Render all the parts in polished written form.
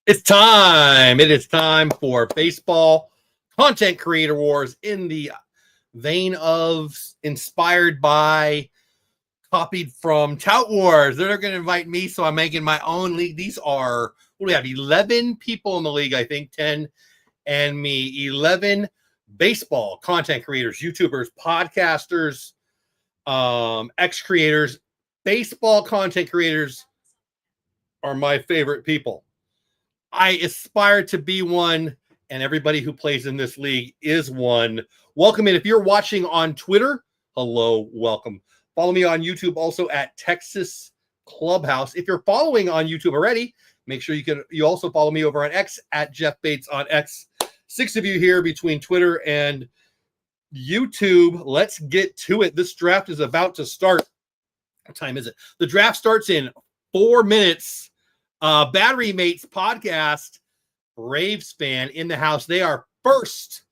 It's time. It is time for baseball content creator wars in the vein of inspired by, copied from Tout Wars. They're going to invite me, so I'm making my own league. These are, what do we have? 11 people in the league, I think, 10 and me. 11 baseball content creators, YouTubers, podcasters, ex-creators. Baseball content creators are my favorite people. I aspire to be one, and everybody who plays in this league is one. Welcome in. If you're watching on Twitter, hello, welcome. Follow me on YouTube also at Texas Clubhouse. If you're following on YouTube already, make sure you also follow me over on X at Jeff Bates on X. 6 of you here between Twitter and YouTube. Let's get to it. This draft is about to start. What time is it? The draft starts in 4 minutes. Battery Mates podcast, Braves fan in the house. They are first.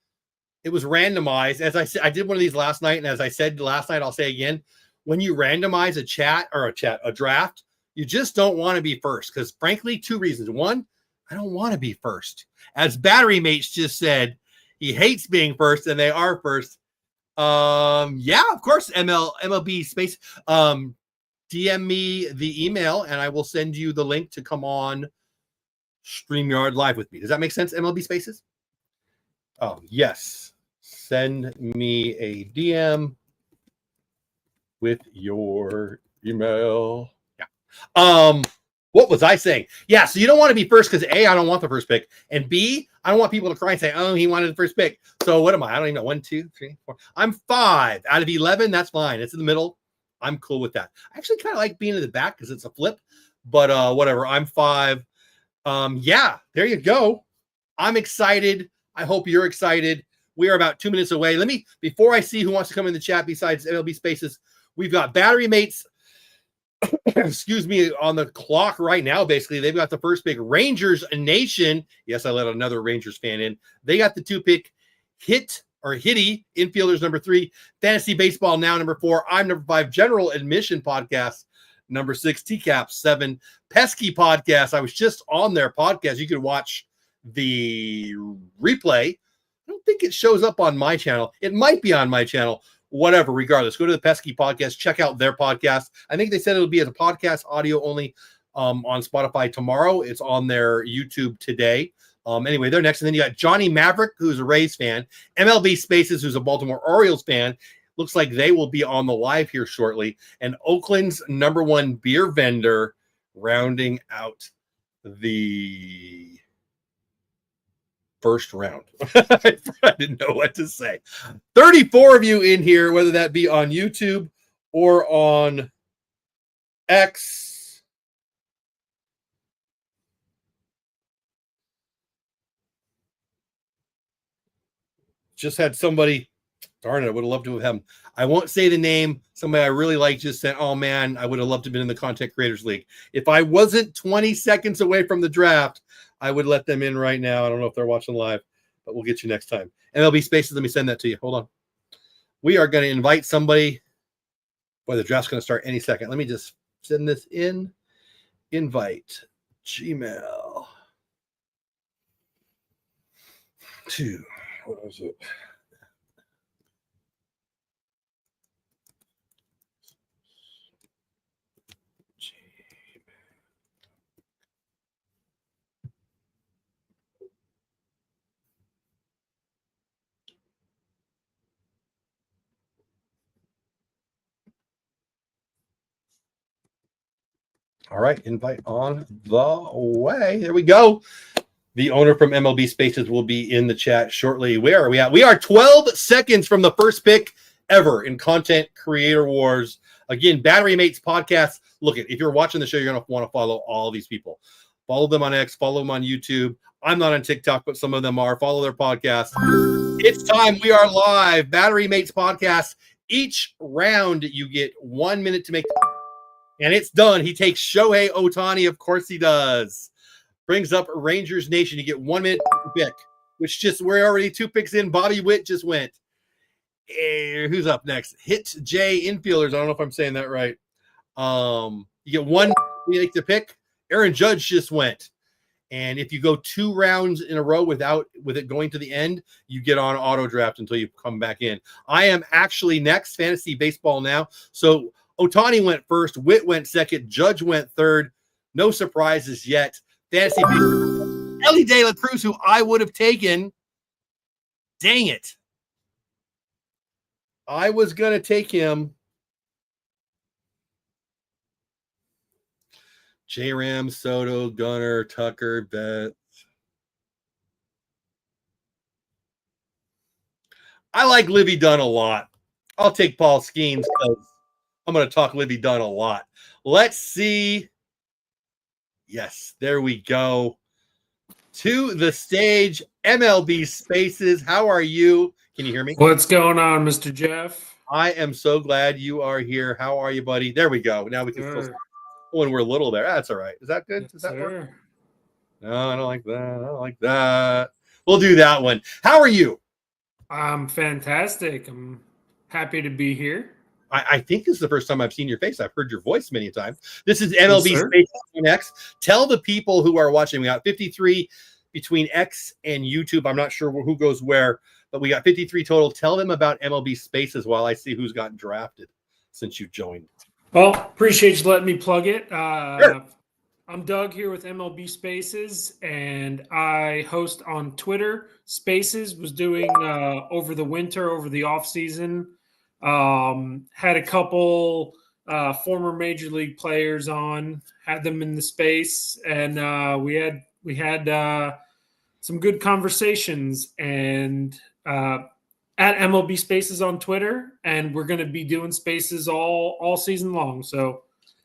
It was randomized. As I said, I did one of these last night, and as I said last night, I'll say again, when you randomize a draft, you just don't want to be first, because frankly, 2 reasons. One, I don't want to be first. As Battery Mates just said, he hates being first, and they are first. Yeah, of course, MLB space. DM me the email, and I will send you the link to come on StreamYard Live with me. Does that make sense, MLB Spaces? Oh, yes. Send me a DM with your email. Yeah. What was I saying? Yeah, so you don't want to be first because A, I don't want the first pick, and B, I don't want people to cry and say, oh, he wanted the first pick. So what am I? I don't even know. 1, 2, 3, 4. I'm 5 out of 11. That's fine. It's in the middle. I'm cool with that. I actually kind of like being in the back because it's a flip, but whatever. I'm 5. Yeah, there you go. I'm excited. I hope you're excited. We are about 2 minutes away. Before I see who wants to come in the chat besides MLB Spaces, we've got Battery Mates, excuse me, on the clock right now. Basically, they've got the first pick. Rangers Nation. Yes, I let another Rangers fan in. They got the 2 pick. Hitty, infielders number 3, Fantasy Baseball Now number 4, I'm number 5, General Admission Podcast number 6, TCAP 7, Pesky Podcast. I was just on their podcast. You can watch the replay. I don't think it shows up on my channel. It might be on my channel. Whatever, regardless, go to the Pesky Podcast, check out their podcast. I think they said it'll be as a podcast audio only on Spotify tomorrow. It's on their YouTube today. Anyway, they're next. And then you got Johnny Maverick, who's a Rays fan. MLB Spaces, who's a Baltimore Orioles fan. Looks like they will be on the live here shortly. And Oakland's number 1 beer vendor rounding out the first round. I didn't know what to say. 34 of you in here, whether that be on YouTube or on X. Just had somebody, darn it, I would have loved to have him. I won't say the name. Somebody I really like just said, oh man, I would have loved to have been in the Content Creators League. If I wasn't 20 seconds away from the draft, I would let them in right now. I don't know if they're watching live, but we'll get you next time. MLB Spaces, let me send that to you. Hold on. We are going to invite somebody. Boy, the draft's going to start any second. Let me just send this in. Invite Gmail to, what was it? All right, invite on the way. There we go. The owner from MLB Spaces will be in the chat shortly. Where are we at? We are 12 seconds from the first pick ever in Content Creator Wars. Again, Battery Mates podcast. Look, if you're watching the show, you're going to want to follow all these people. Follow them on X, follow them on YouTube. I'm not on TikTok, but some of them are. Follow their podcast. It's time. We are live. Battery Mates podcast. Each round, you get 1 minute to make, and it's done. He takes Shohei Ohtani. Of course he does. Brings up Rangers Nation. You get 1 minute to pick, which just, we're already 2 picks in. Bobby Witt just went. Who's up next? Hit J infielders. I don't know if I'm saying that right. You get 1 minute to pick. Aaron Judge just went. And if you go 2 rounds in a row with it going to the end, you get on auto draft until you come back in. I am actually next, fantasy baseball now. So Otani went first, Witt went second, Judge went third. No surprises yet. Fantasy baseball. Elly De La Cruz, who I would have taken. Dang it. I was going to take him. J-Ram, Soto, Gunnar, Tucker, Betts. I like Livy Dunn a lot. I'll take Paul Skeens because I'm going to talk Livy Dunn a lot. Let's see. Yes, there we go. To the stage, MLB Spaces. How are you? Can you hear me? What's going on, Mr. Jeff? I am so glad you are here. How are you, buddy? There we go. Now we can still when we're little there. That's all right. Is that good? Does that work? No, I don't like that. I don't like that. We'll do that one. How are you? I'm fantastic. I'm happy to be here. I think this is the first time I've seen your face. I've heard your voice many times. This is MLB Spaces on X. Tell the people who are watching. We got 53 between X and YouTube. I'm not sure who goes where, but we got 53 total. Tell them about MLB Spaces while I see who's gotten drafted since you joined. Well, appreciate you letting me plug it. Sure. I'm Doug here with MLB Spaces, and I host on Twitter. Spaces was doing over the winter, over the off season. Had a couple former major league players on, had them in the space, and we had some good conversations. And at MLB Spaces on Twitter, and we're going to be doing spaces all season long. So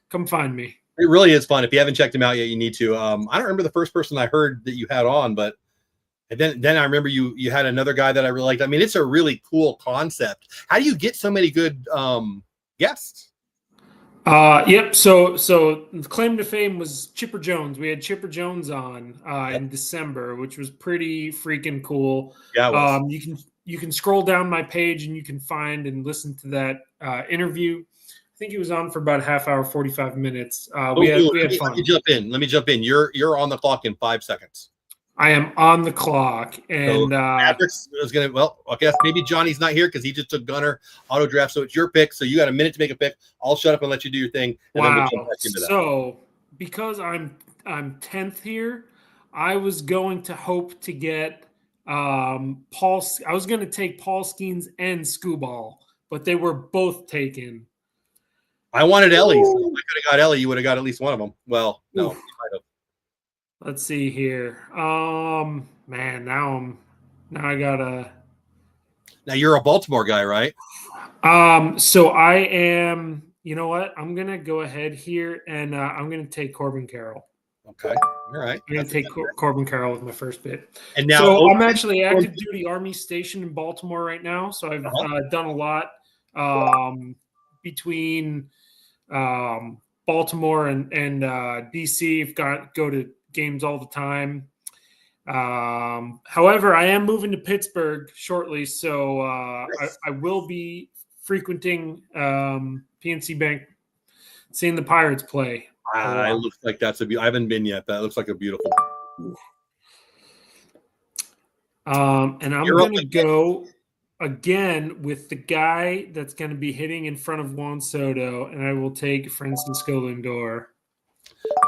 come find me. It really is fun. If you haven't checked him out yet, you need to. I don't remember the first person I heard that you had on, but then I remember you had another guy that I really liked. I mean, it's a really cool concept. How do you get so many good guests? Yep. So the claim to fame was Chipper Jones. We had Chipper Jones on in December, which was pretty freaking cool. Yeah. It was. You can scroll down my page and you can find and listen to that interview. I think he was on for about a half hour, 45 minutes. We had fun. Let me jump in. You're on the clock in 5 seconds. I am on the clock. And Patrick's is going to, I guess maybe Johnny's not here because he just took Gunnar auto draft. So it's your pick. So you got a minute to make a pick. I'll shut up and let you do your thing. And wow. Then we'll jump back into that. So because I'm 10th here, I was going to hope to get Paul. I was going to take Paul Skeens and Scooball, but they were both taken. I wanted Elly. So if I could have got Elly, you would have got at least one of them. Well, no, you might have. Let's see here. Man, now I gotta. Now you're a Baltimore guy, right? So I am. You know what? I'm gonna go ahead here and I'm gonna take Corbin Carroll. Okay, all right. I'm gonna take Corbin Carroll with my first bit. And now, so I'm actually active duty Army stationed in Baltimore right now. So I've done a lot between Baltimore and DC. I've go to games all the time. However, I am moving to Pittsburgh shortly, so I will be frequenting PNC Bank, seeing the Pirates play. It looks like that's I haven't been yet, but it looks like a beautiful. And I'm going to go again with the guy that's going to be hitting in front of Juan Soto, and I will take Francisco Lindor.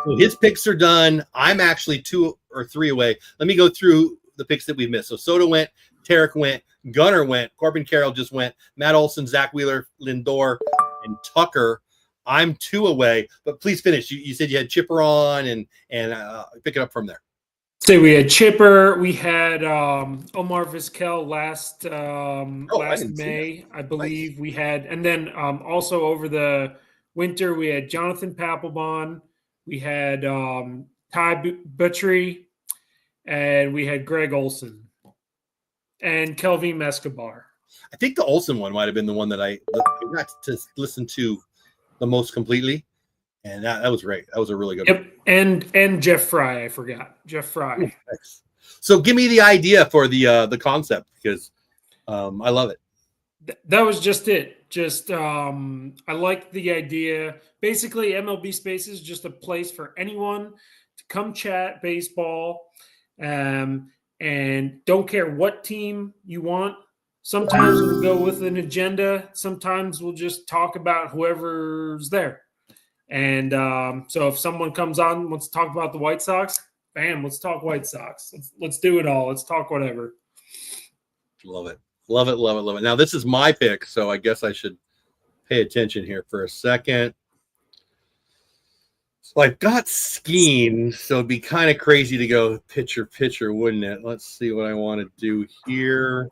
So his picks are done. I'm actually 2 or 3 away. Let me go through the picks that we've missed. So Soto went, Tarek went, Gunnar went, Corbin Carroll just went, Matt Olson, Zach Wheeler, Lindor, and Tucker. I'm 2 away, but please finish. You said you had Chipper on and pick it up from there. So we had Chipper. We had Omar Vizquel last May, I believe. Nice. We had, and then also over the winter we had Jonathan Papelbon. We had Ty Buttrey, and we had Greg Olson and Kelvin Escobar. I think the Olson one might have been the one that I got to listen to the most completely, and that was great. That was a really good one. And Jeff Fry, I forgot. Jeff Fry. Ooh, nice. So give me the idea for the concept, because I love it. That was just it. Just I like the idea. Basically, MLB Spaces is just a place for anyone to come chat baseball, and don't care what team you want. Sometimes we'll go with an agenda. Sometimes we'll just talk about whoever's there. And so if someone comes on, wants to talk about the White Sox, bam, let's talk White Sox. Let's do it all. Let's talk whatever. Love it. Love it, love it, love it. Now, this is my pick, so I guess I should pay attention here for a second. So I've got Skeen, so it'd be kind of crazy to go pitcher, wouldn't it? Let's see what I want to do here.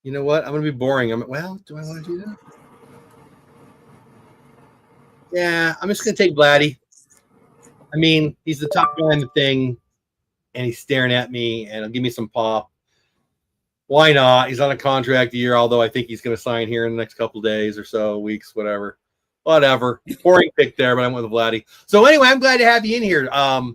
You know what? I'm going to be boring. Well, do I want to do that? Yeah, I'm just going to take Vladdy. I mean, he's the top guy in the thing, and he's staring at me, and he'll give me some pop. Why not? He's on a contract year, although I think he's going to sign here in the next couple of days or so, weeks, whatever. Whatever. Boring pick there, but I went with Vladdy. So anyway, I'm glad to have you in here. Yeah.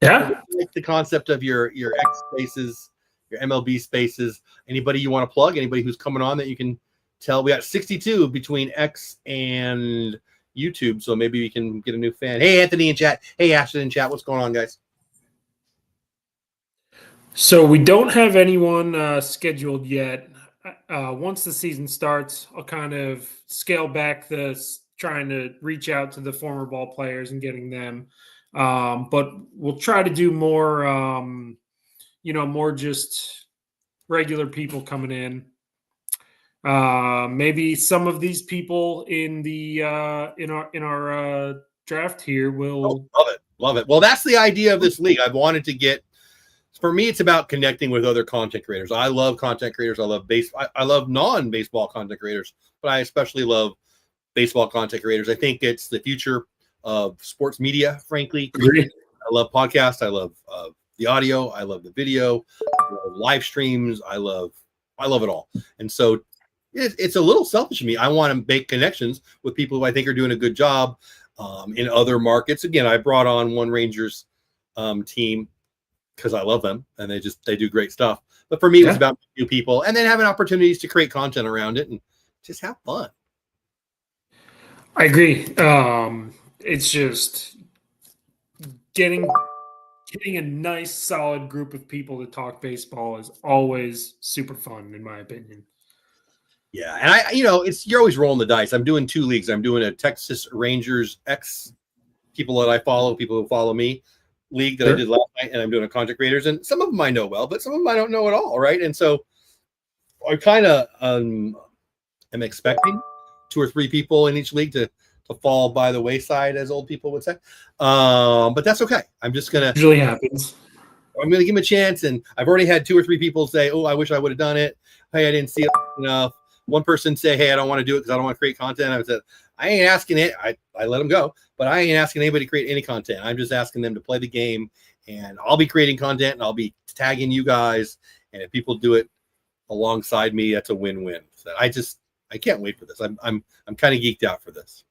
I like the concept of your X spaces, your MLB spaces. Anybody you want to plug? Anybody who's coming on that you can tell? We got 62 between X and YouTube, so maybe we can get a new fan. Hey, Anthony in chat. Hey, Ashton in chat. What's going on, guys? So we don't have anyone scheduled yet. Once the season starts, I'll kind of scale back trying to reach out to the former ball players and getting them. But we'll try to do more, more just regular people coming in. Maybe some of these people in the in our draft here will love it. Well, that's the idea of this league. I've wanted to get. For me, it's about connecting with other content creators. I love content creators. I love I love non-baseball content creators, but I especially love baseball content creators. I think it's the future of sports media, frankly. Agreed. I love podcasts. I love the audio. I love the video. I love live streams. I love it all. And so it's a little selfish of me. I want to make connections with people who I think are doing a good job in other markets. Again, I brought on one Rangers team because I love them and they do great stuff. But for me, it's about new people and then having opportunities to create content around it and just have fun. I agree. It's just getting a nice, solid group of people to talk baseball is always super fun, in my opinion. Yeah, and you're always rolling the dice. I'm doing 2 leagues. I'm doing a Texas Rangers X people that I follow, people who follow me league that I did last night, and I'm doing a content creators, and some of them I know well, but some of them I don't know at all, right? And so I kind of am expecting 2 or 3 people in each league to fall by the wayside, as old people would say. But that's okay. I'm just gonna usually happens. I'm gonna give them a chance, and I've already had 2 or 3 people say, "Oh, I wish I would have done it. Hey, I didn't see it enough." One person say, "Hey, I don't want to do it because I don't want to create content." I said, "I ain't asking it. I let them go, but I ain't asking anybody to create any content. I'm just asking them to play the game, and I'll be creating content and I'll be tagging you guys. And if people do it alongside me, that's a win-win." So I can't wait for this. I'm kind of geeked out for this.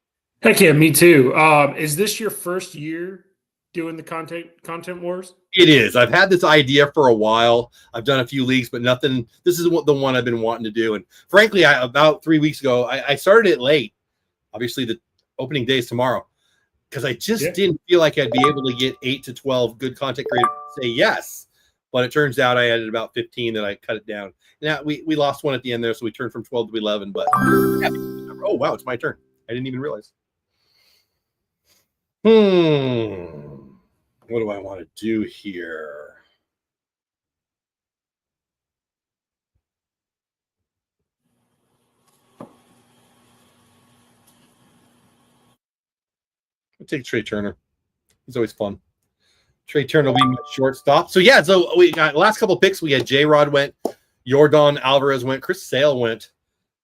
Heck yeah, me too. Is this your first year doing the content wars? It is. I've had this idea for a while. I've done a few leagues, but nothing. This is the one I've been wanting to do. And frankly, about 3 weeks ago, I started it late. Obviously, the opening day is tomorrow, because I just didn't feel like I'd be able to get 8 to 12 good content creators to say yes. But it turns out I added about 15 that I cut it down. Now we lost one at the end there, so we turned from 12 to 11. But oh wow, it's my turn. I didn't even realize. What do I want to do here? I'll take Trey Turner. He's always fun. Trey Turner will be my shortstop. So yeah, so we got last couple picks. We had J-Rod went, Yordan Alvarez went, Chris Sale went,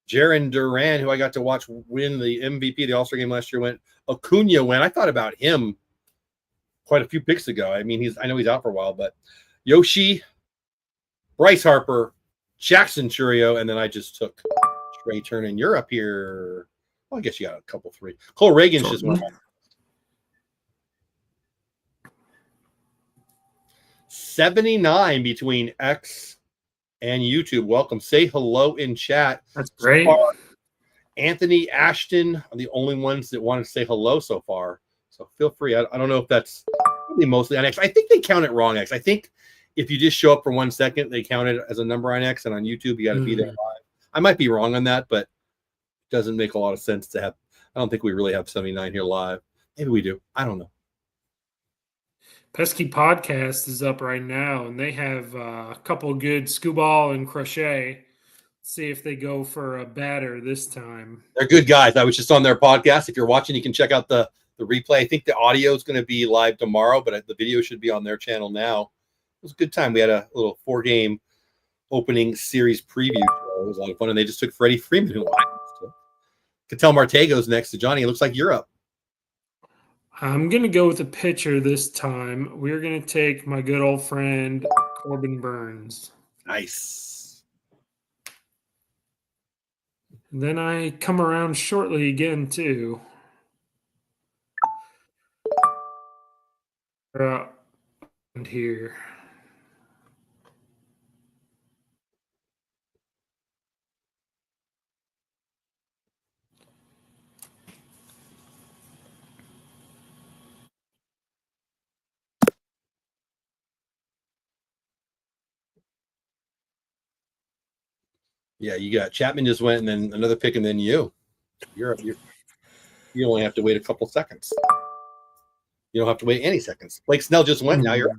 Jarren Duran, who I got to watch win the MVP of the All-Star game last year, went. Acuna went. I thought about him quite a few picks ago. I mean, I know he's out for a while, but Yoshi, Bryce Harper, Jackson Churio, and then I just took Trey Turner. And you're up here. Well, I guess you got a couple 3. Cole Reagan's just went. 79 between X and YouTube. Welcome. Say hello in chat. That's great. So far, Anthony, Ashton are the only ones that want to say hello so far. So feel free. I don't know if that's probably mostly on X. I think they count it wrong, X. I think if you just show up for 1 second, they count it as a number on X, and on YouTube, you got to be there live. I might be wrong on that, but it doesn't make a lot of sense to have. I don't think we really have 79 here live. Maybe we do. I don't know. Pesky Podcast is up right now, and they have a couple good Scooball and Crochet. See if they go for a batter this time. They're good guys. I was just on their podcast. If you're watching, you can check out the replay. I think the audio is going to be live tomorrow, but the video should be on their channel now. It was a good time. We had a little 4-game opening series preview show. It was a lot of fun, and they just took Freddie Freeman, who Cattell Marte goes next to Johnny. It looks like you're up. I'm going to go with a pitcher this time. We're going to take my good old friend Corbin Burns. Nice. And then I come around shortly again, too. And here. Yeah, you got Chapman just went, and then another pick, and then you. You only have to wait a couple seconds. You don't have to wait any seconds. Blake Snell just went. Now you're up.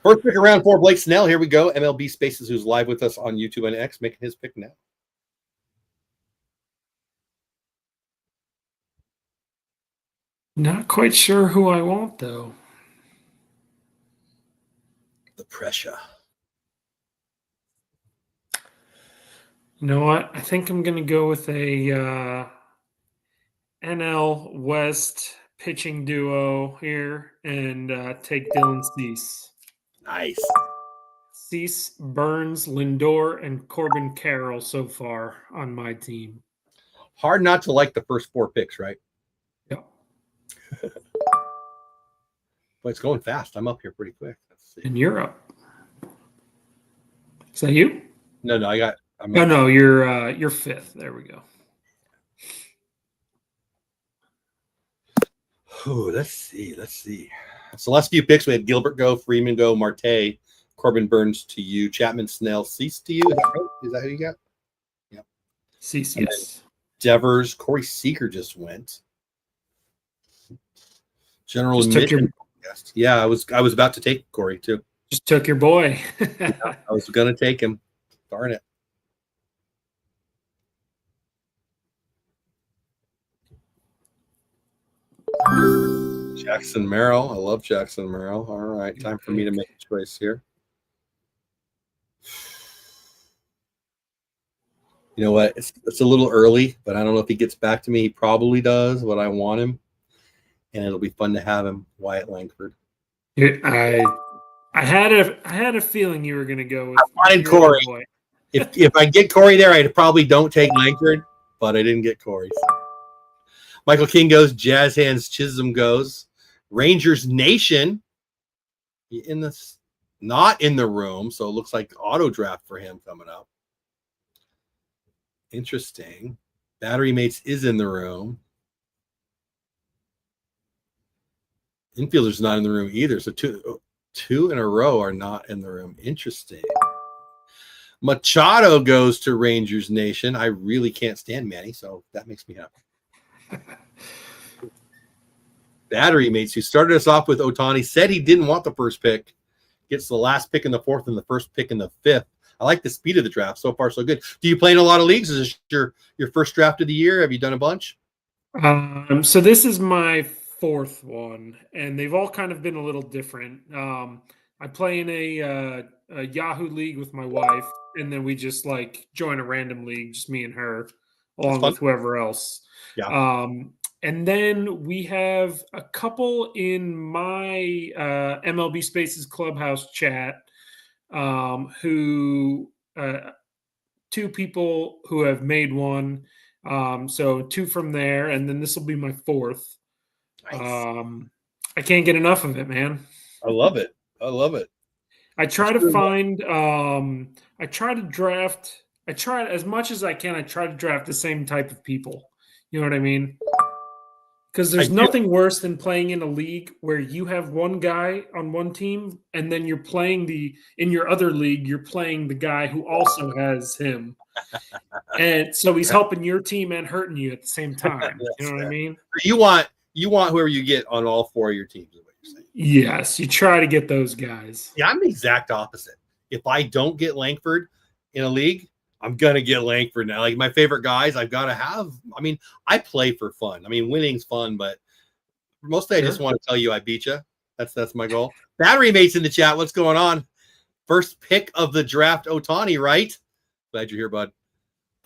First pick around for Blake Snell. Here we go. MLB Spaces, who's live with us on YouTube and X, making his pick now. Not quite sure who I want, though. The pressure. You know what? I think I'm going to go with a NL West pitching duo here and take Dylan Cease. Nice. Cease, Burns, Lindor, and Corbin Carroll so far on my team. Hard not to like the first 4 picks, right? Yep. But it's going fast. I'm up here pretty quick. Let's see. And you're up. Is that you? No, No, you're fifth. There we go. Oh, let's see. So last few picks, we had Gilbert go, Freeman go, Marte, Corbin Burns to you, Chapman, Snell, Cease to you. Is that right? Is that who you got? Yep. Cease, yes. Devers, Corey Seager just went. General just took your. Yeah, I was about to take Corey too. Just took your boy. Yeah, I was gonna take him. Darn it. Jackson Merrill. I love Jackson Merrill. All right, time for me to make a choice here. You know what? It's a little early, but I don't know if he gets back to me. He probably does what I want him, and it'll be fun to have him. Wyatt Langford. I had a feeling you were going to go with. I wanted Corey. If I get Corey there, I probably don't take Langford, but I didn't get Corey. Michael King goes. Jazz Hands Chisholm goes. Rangers Nation not in the room, so it looks like auto draft for him coming up. Interesting. Battery Mates is in the room. Infielders not in the room either, so two in a row are not in the room. Interesting. Machado goes to Rangers Nation. I really can't stand Manny, so that makes me happy. Battery Mates, who started us off with Ohtani, said he didn't want the first pick. Gets the last pick in the 4th and the first pick in the 5th. I like the speed of the draft. So far, so good. Do you play in a lot of leagues? Is this your first draft of the year? Have you done a bunch? So this is my 4th one, and they've all kind of been a little different. I play in a Yahoo league with my wife, and then we just like join a random league, just me and her, along with whoever else. Yeah. And then we have a couple in my MLB Spaces Clubhouse chat who 2 people who have made one. So 2 from there, and then this will be my 4th. Nice. I can't get enough of it, man. I love it. I try to find. I try to draft. I try as much as I can. I try to draft the same type of people. You know what I mean? Because I there's do. nothing worse than playing in a league where you have one guy on one team, and then you're playing in your other league, you're playing the guy who also has him. And so he's helping your team and hurting you at the same time. You know what I mean? You want whoever you get on all four of your teams, is what you're saying. Yes, you try to get those guys. Yeah, I'm the exact opposite. If I don't get Langford in a league, I'm gonna get Langford now. Like my favorite guys, I've got to have. I mean, I play for fun. I mean, winning's fun, but mostly I just want to tell you I beat you. That's my goal. Battery mates in the chat. What's going on? First pick of the draft, Ohtani, right? Glad you're here, bud.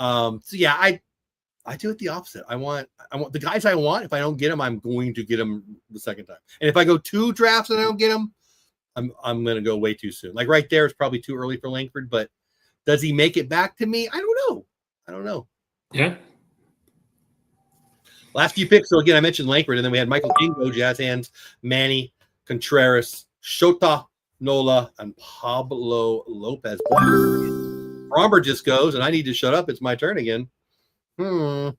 So yeah, I do it the opposite. I want the guys I want. If I don't get them, I'm going to get them the second time. And if I go 2 drafts and I don't get them, I'm going to go way too soon. Like right there is probably too early for Langford, but does he make it back to me? I don't know. Yeah. Last few picks. So again, I mentioned Langford, and then we had Michael Kingo, Jazz Hands, Manny Contreras, Shota Nola, and Pablo Lopez. Fromber just goes, and I need to shut up. It's my turn again. I'm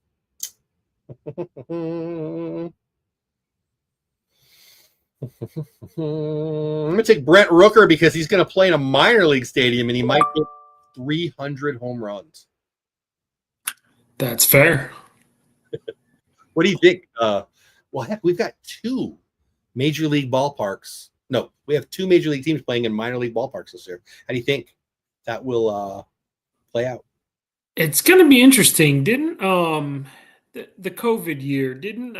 going to take Brent Rooker because he's going to play in a minor league stadium, and he might get 300 home runs. That's fair. What do you think? Well, heck, we've got 2 major league ballparks. No, we have 2 major league teams playing in minor league ballparks this year. How do you think that will play out? It's going to be interesting. Didn't the COVID year, didn't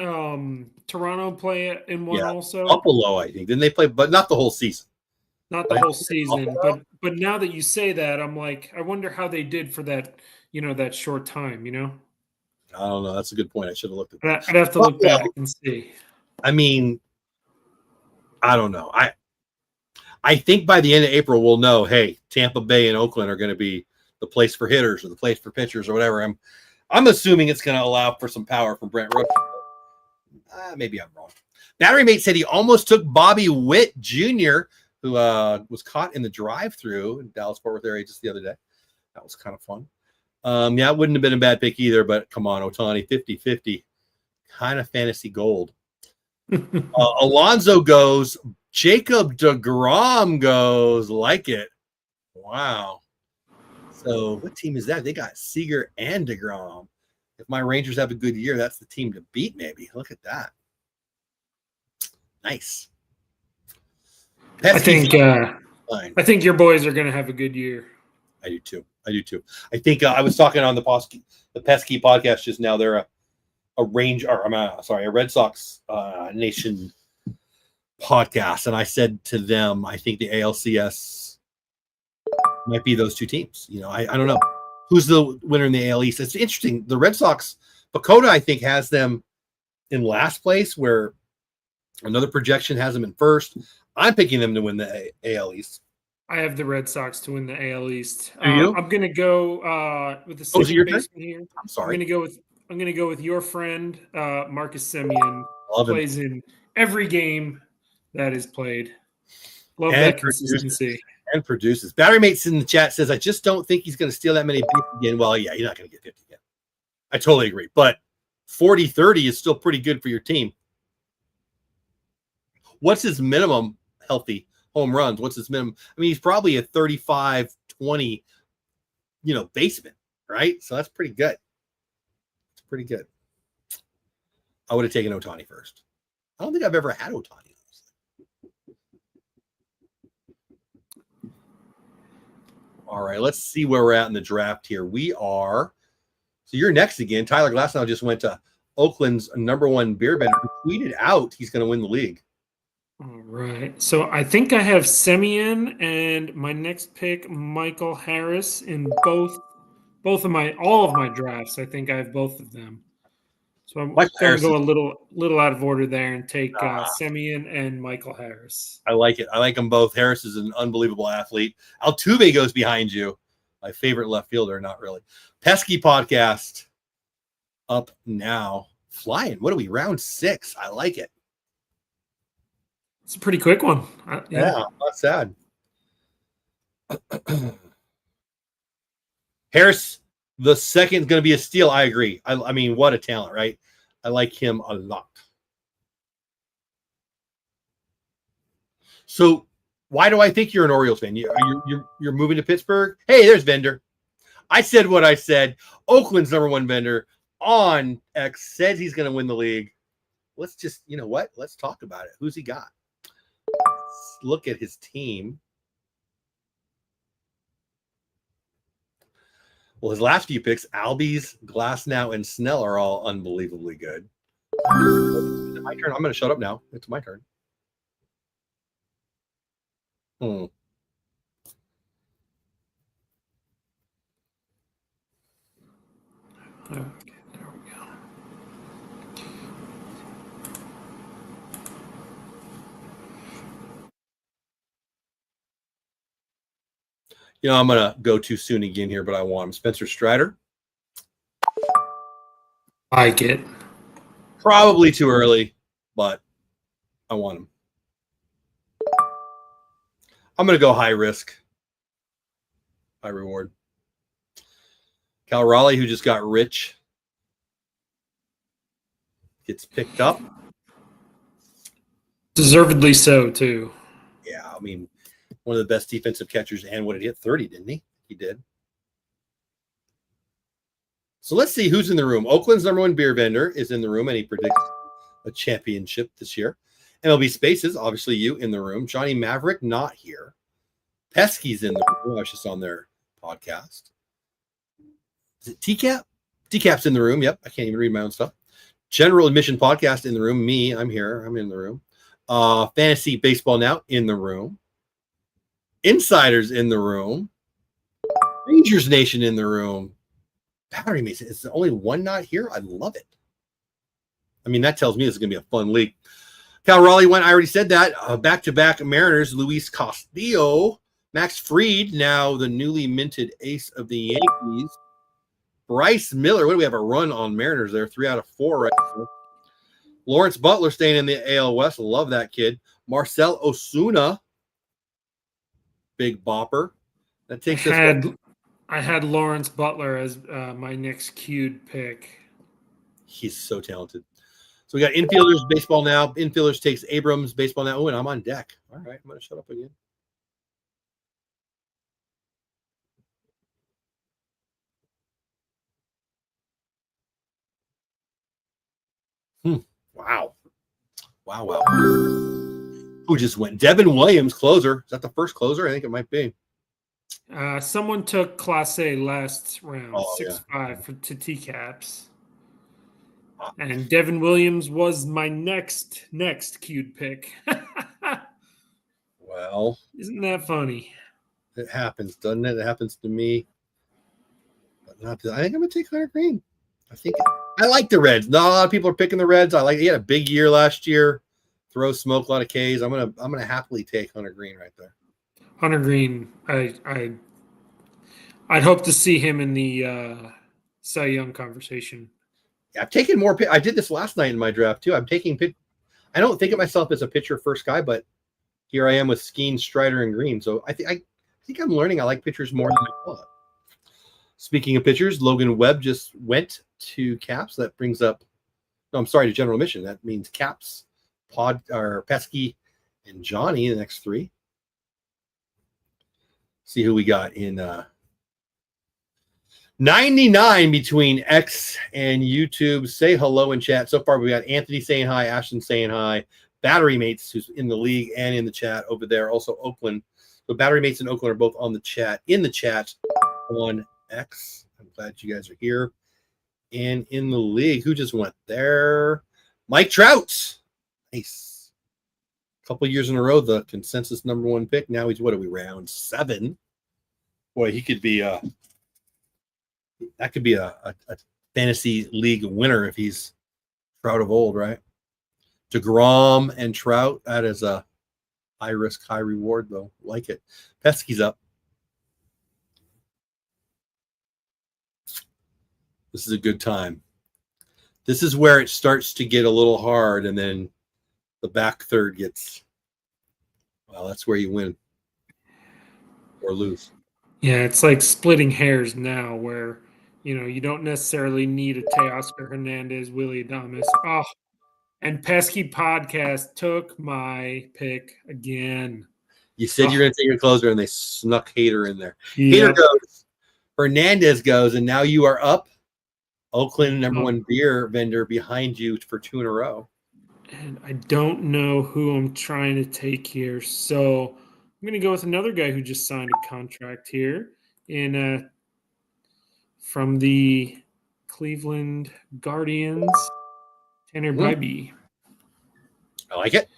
Toronto play in one also? Buffalo, I think. Didn't they play, but not the whole season. Not the whole season, but now that you say that, I'm like, I wonder how they did for that, that short time, I don't know. That's a good point. I should have looked at that. I'd have to look back and see. I mean, I don't know. I think by the end of April we'll know, hey, Tampa Bay and Oakland are going to be the place for hitters or the place for pitchers or whatever. I'm assuming it's going to allow for some power from Brent Rooker. Maybe I'm wrong. Battery Mate said he almost took Bobby Witt Jr., who was caught in the drive-through in Dallas-Fort Worth area just the other day. That was kind of fun. Yeah, it wouldn't have been a bad pick either, but come on, Ohtani, 50-50. Kind of fantasy gold. Alonso goes. Jacob deGrom goes. Like it. Wow. So what team is that? They got Seager and deGrom. If my Rangers have a good year, that's the team to beat, maybe. Look at that. Nice. I think your boys are going to have a good year. I do too. I think I was talking on the Pesky podcast just now. They're a Red Sox Nation podcast, and I said to them, I think the ALCS might be those 2 teams. I don't know who's the winner in the AL East. It's interesting. The Red Sox, Bakota, I think, has them in last place, where another projection has them in first. I'm picking them to win the AL East. I have the Red Sox to win the AL East. You? I'm going to go with the second baseman here. I'm sorry. I'm going to go with your friend Marcus Semien. Love him. Plays in every game that is played. Love that consistency. And produces. Battery Mates in the chat says, I just don't think he's going to steal that many bases again. Well, yeah, you're not going to get 50 again. I totally agree. But 40-30 is still pretty good for your team. What's his minimum healthy home runs? What's his minimum? I mean, he's probably a 35-20, baseman, right? So that's pretty good. It's pretty good. I would have taken Ohtani first. I don't think I've ever had Ohtani. All right, let's see where we're at in the draft here. So you're next again. Tyler Glasnow just went to Oakland's #1 beer vendor, who tweeted out he's going to win the league. All right. So I think I have Semien and my next pick, Michael Harris, in all of my drafts. I think I have both of them. So I'm going to go a little out of order there and take Semien and Michael Harris. I like it. I like them both. Harris is an unbelievable athlete. Altuve goes behind you. My favorite left fielder, not really. Pesky podcast up now. Flying. What are we? Round 6. I like it. It's a pretty quick one. Yeah, not sad. Harris the second is going to be a steal. I agree. I mean, what a talent, right? I like him a lot. So why do I think you're an Orioles fan? You're moving to Pittsburgh? Hey, there's Vendor. I said what I said. Oakland's number one vendor on X says he's going to win the league. Let's just, you know what? Let's talk about it. Who's he got? Let's look at his team. Well, his last few picks, Albies, Glasnow, and Snell are all unbelievably good. It's my turn. I'm going to shut up now. It's my turn. Okay, there we go. You know, I'm going to go too soon again here, but I want him. Spencer Strider. I get. Probably too early, but I want him. I'm going to go high risk, high reward. Cal Raleigh, who just got rich, gets picked up. Deservedly so, too. Yeah, I mean, one of the best defensive catchers, and what did he hit? 30, didn't he? He did. So let's see who's in the room. Oakland's number one beer vendor is in the room, and he predicts a championship this year. MLB Spaces, obviously you in the room. Johnny Maverick, not here. Pesky's in the room. I was just on their podcast. Is it TCAP? TCAP's in the room. Yep, I can't even read my own stuff. General Admission Podcast in the room. Me, I'm here. I'm in the room. Fantasy Baseball Now in the room. Insiders in the room. Rangers Nation in the room. Battery Mason. It's the only one not here. I love it. I mean, that tells me this is going to be a fun league. Cal Raleigh went. I already said that. Back-to-back Mariners. Luis Castillo. Max Fried, now the newly minted ace of the Yankees. Bryce Miller. What do we have? A run on Mariners there. 3 out of 4 right now. Lawrence Butler staying in the AL West. Love that kid. Marcel Osuna. Big bopper. That takes I had Lawrence Butler as my next queued pick. He's so talented. So we got infielders, baseball now. Infielders takes Abrams, baseball now. Oh, and I'm on deck. All right, I'm going to shut up again. Wow. Who just went? Devin Williams, closer. Is that the first closer? I think it might be. Someone took Class A last round, 6'5" to T-Caps. And Devin Williams was my next queued pick. Well. Isn't that funny? It happens, doesn't it? It happens to me. But not to, I think I'm going to take Hunter Green. I like the Reds. Not a lot of people are picking the Reds. He had a big year last year. Throw smoke, a lot of Ks. I'm gonna happily take Hunter Green right there. Hunter Green, I'd hope to see him in the Cy Young conversation. Yeah, I've taken more. I did this last night in my draft too. I'm taking. I don't think of myself as a pitcher first guy, but here I am with Skeen, Strider, and Green. So I think I'm learning. I like pitchers more than I thought. Speaking of pitchers, Logan Webb just went to Caps. That brings up. No, I'm sorry, to General Admission. That means Caps, Pesky, and Johnny, the next 3. See who we got in 99 between X and YouTube. Say hello in chat. So far, we got Anthony saying hi, Ashton saying hi, Battery Mates, who's in the league and in the chat over there. Also, Oakland. So Battery Mates and Oakland are both on the chat, in the chat on X. I'm glad you guys are here. And in the league, who just went there? Mike Trout. Nice. A couple years in a row, the consensus number 1 pick. Now he's, what are we, round 7? Boy, he could be that could be a fantasy league winner if he's Trout of old, right? DeGrom and Trout, that is a high risk, high reward, though. Like it. Pesky's up. This is a good time. This is where it starts to get a little hard, and then the back third gets, well, that's where you win. or lose. Yeah, it's like splitting hairs now where, you don't necessarily need a Teoscar Hernandez, Willie Adames. Oh, and Pesky Podcast took my pick again. You said you're going to take your closer, and they snuck Hader in there. Hader Yep. goes. Hernandez goes, and now you are up. Oakland #1 beer vendor behind you for 2 in a row. And I don't know who I'm trying to take here. So I'm going to go with another guy who just signed a contract here from the Cleveland Guardians, Tanner Bybee. I like it.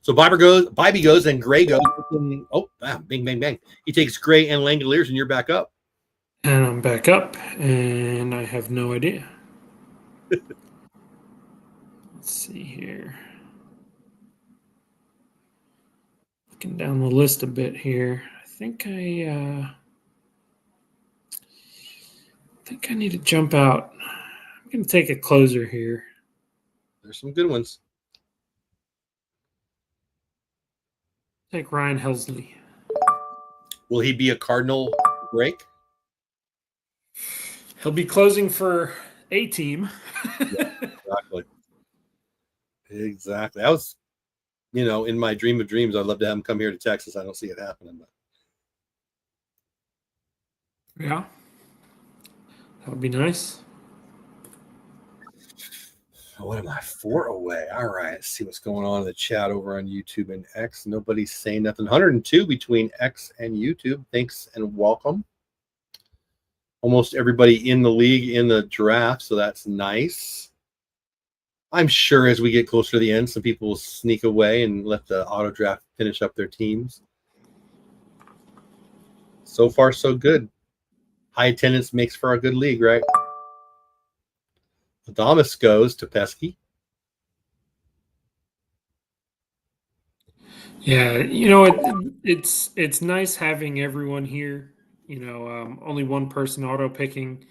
So Bybee goes, and Gray goes. Oh, bang, bang, bang. He takes Gray and Langoliers, and you're back up. And I'm back up, and I have no idea. Let's see here. Looking down the list a bit here. I think I need to jump out. I'm going to take a closer here. There's some good ones. Take Ryan Helsley. Will he be a Cardinal break? He'll be closing for a team. Yeah, exactly. That was, in my dream of dreams, I'd love to have him come here to Texas. I don't see it happening. But yeah, that would be nice. What am I, 4 away? All right, let's see what's going on in the chat over on YouTube and X. Nobody's saying nothing. 102 between X and YouTube. Thanks and welcome. Almost everybody in the league in the draft, so that's nice. I'm sure as we get closer to the end, some people will sneak away and let the auto draft finish up their teams. So far, so good. High attendance makes for a good league, right? Adames goes to Pesky. Yeah, it's nice having everyone here. Only one person auto picking.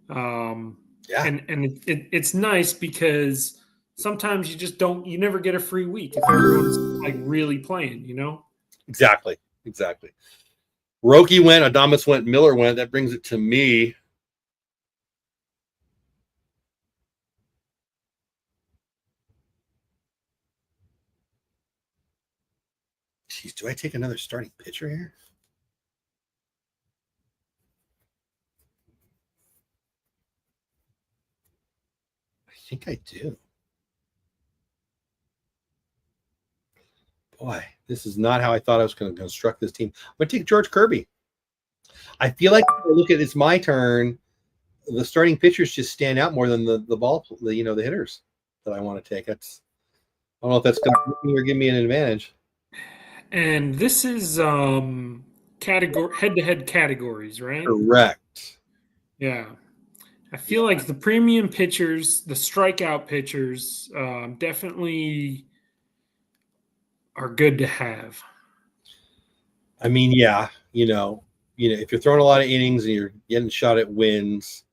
And it's nice because sometimes you never get a free week if everyone's like really playing. Exactly. Roki went, Adames went, Miller went. That brings it to me. Jeez, do I take another starting pitcher here? I think I do. Boy, this is not how I thought I was going to construct this team. I'm going to take George Kirby. I feel like if I look at it's my turn, the starting pitchers just stand out more than the hitters that I want to take. I don't know if that's going to hurt me or give me an advantage. And this is category head-to-head categories, right? Correct. Yeah. I feel like the premium pitchers, the strikeout pitchers, definitely are good to have. I mean, yeah, if you're throwing a lot of innings and you're getting shot at wins,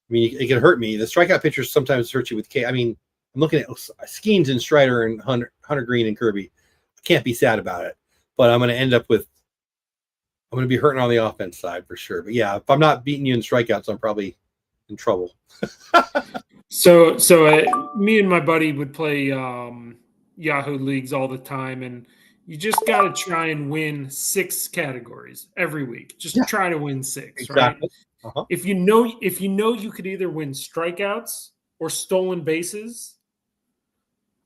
I mean, it can hurt me. The strikeout pitchers sometimes hurt you with K. I mean, I'm looking at Skeens and Strider and Hunter Green and Kirby. I can't be sad about it, but I'm going to end up with. I'm going to be hurting on the offense side for sure. But yeah, if I'm not beating you in strikeouts, I'm probably in trouble. So me and my buddy would play Yahoo leagues all the time, and you just got to try and win 6 categories every week. Just try to win 6, exactly. Right? Uh-huh. If you know you could either win strikeouts or stolen bases,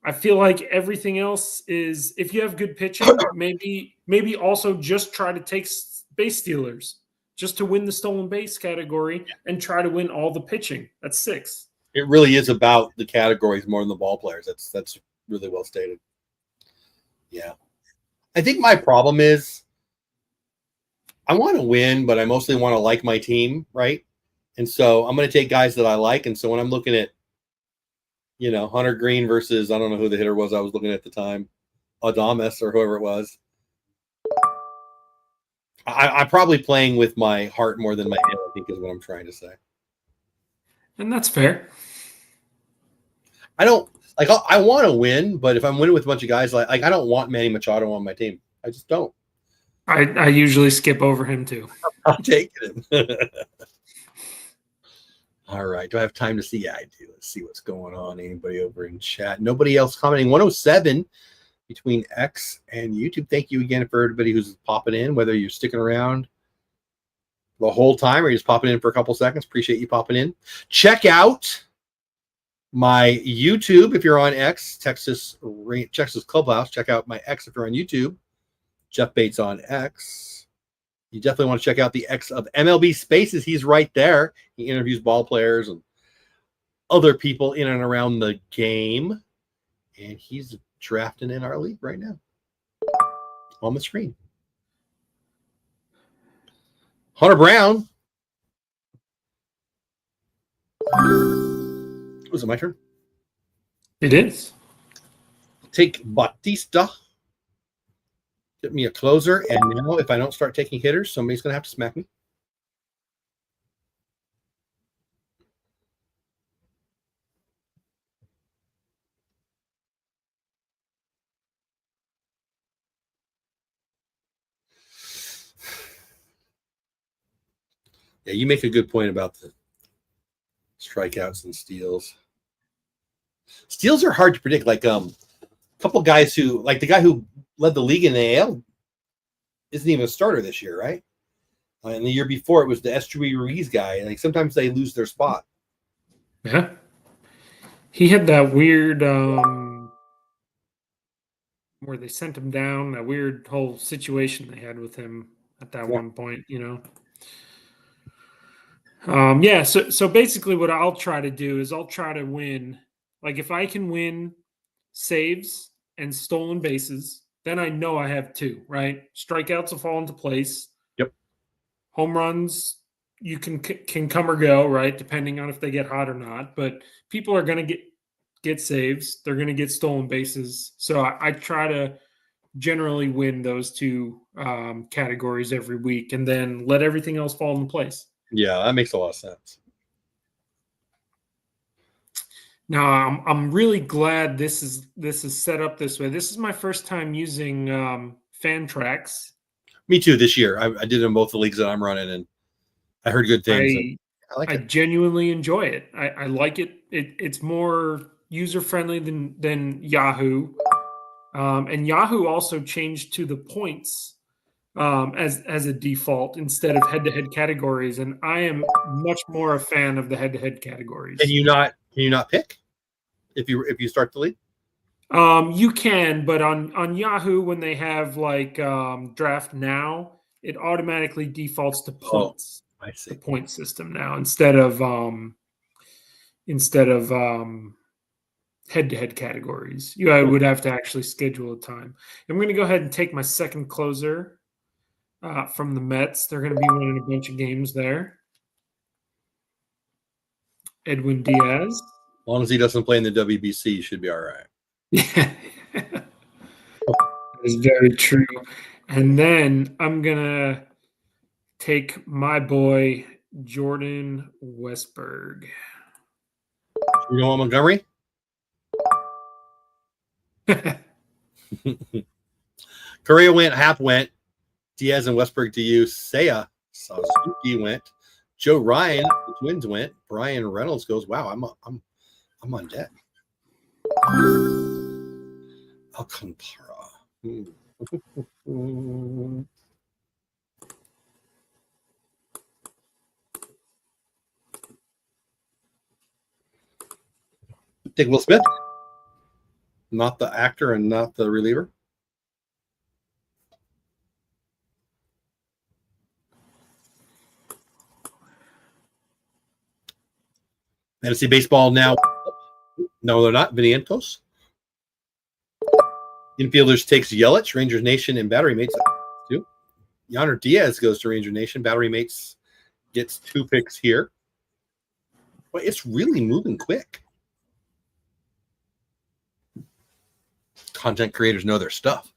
I feel like everything else is, if you have good pitching, maybe also just try to take base stealers just to win the stolen base category and try to win all the pitching. That's 6. It really is about the categories more than the ball players. That's really well stated. Yeah. I think my problem is I want to win, but I mostly want to like my team, right? And so I'm going to take guys that I like. And so when I'm looking at, Hunter Green versus, I don't know who the hitter was I was looking at the time, Adames or whoever it was, I'm probably playing with my heart more than my head, I think is what I'm trying to say. And that's fair. I don't Like I want to win, but if I'm winning with a bunch of guys, like I don't want Manny Machado on my team. I just don't. I usually skip over him too. I'm taking him. All right. Do I have time to see? Yeah, I do. Let's see what's going on. Anybody over in chat? Nobody else commenting. 107 between X and YouTube. Thank you again for everybody who's popping in, whether you're sticking around the whole time or you're just popping in for a couple seconds. Appreciate you popping in. Check out my YouTube if you're on X, Texas Clubhouse. Check out my X if you're on YouTube. Jeff Bates on X. You definitely want to check out the X of MLB Spaces. He's right there. He interviews ball players and other people in and around the game. And he's drafting in our league right now on the screen. Hunter Brown. Was it my turn? It is. Take Bautista. Get me a closer. And now if I don't start taking hitters, somebody's going to have to smack me. Yeah, you make a good point about the strikeouts and steals. Steals are hard to predict. Like a couple guys who, like the guy who led the league in the AL, isn't even a starter this year, right? And the year before it was the Esteury Ruiz guy. Like sometimes they lose their spot. Yeah. He had that weird where they sent him down, that weird whole situation they had with him at that one point, you know. Yeah, so basically what I'll try to do is I'll try to win. Like if I can win saves and stolen bases, then I know I have two, right? Strikeouts will fall into place. Yep. Home runs you can come or go, right? Depending on if they get hot or not. But people are going to get saves. They're going to get stolen bases. So I try to generally win those two categories every week, and then let everything else fall into place. Yeah, that makes a lot of sense. Now I'm really glad this is set up this way. This is my first time using Fantrax. Me too. This year, I did it in both the leagues that I'm running, and I heard good things. I genuinely enjoy it. I like it. It's more user friendly than Yahoo, and Yahoo also changed to the points as a default instead of head-to-head categories, and I am much more a fan of the head-to-head categories. Can you not pick if you start the league? You can, but on Yahoo when they have like draft now, it automatically defaults to points. Oh, I see. The point system now instead of head-to-head categories. I would have to actually schedule a time. I'm going to go ahead and take my second closer from the Mets. They're going to be winning a bunch of games there. Edwin Diaz. As long as he doesn't play in the WBC, he should be all right. Yeah. That is very true. And then I'm going to take my boy, Jordan Westburg. You know Montgomery? Correa went, Hap went. Diaz and Westburg to you. Seiya Suzuki went. Joe Ryan, the Twins went. Brian Reynolds goes, wow, I'm on deck. Alcantara. Take Will Smith, not the actor and not the reliever. Fantasy baseball now. No, they're not. Vientos. Infielders takes Yelich, Rangers Nation, and Battery Mates too. Yonder Diaz goes to Ranger Nation. Battery Mates gets 2 picks here. But it's really moving quick. Content creators know their stuff.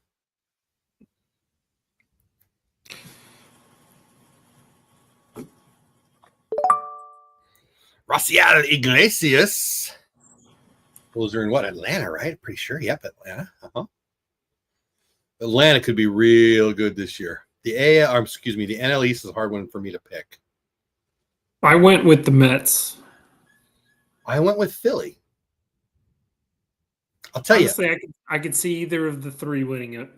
Raciel Iglesias Those are in what, Atlanta, right? Pretty sure. Yep, Atlanta. Atlanta could be real good this year. The the NL East is a hard one for me to pick. I went with the Mets. I went with Philly. I'll tell Honestly, I could see either of the three winning it.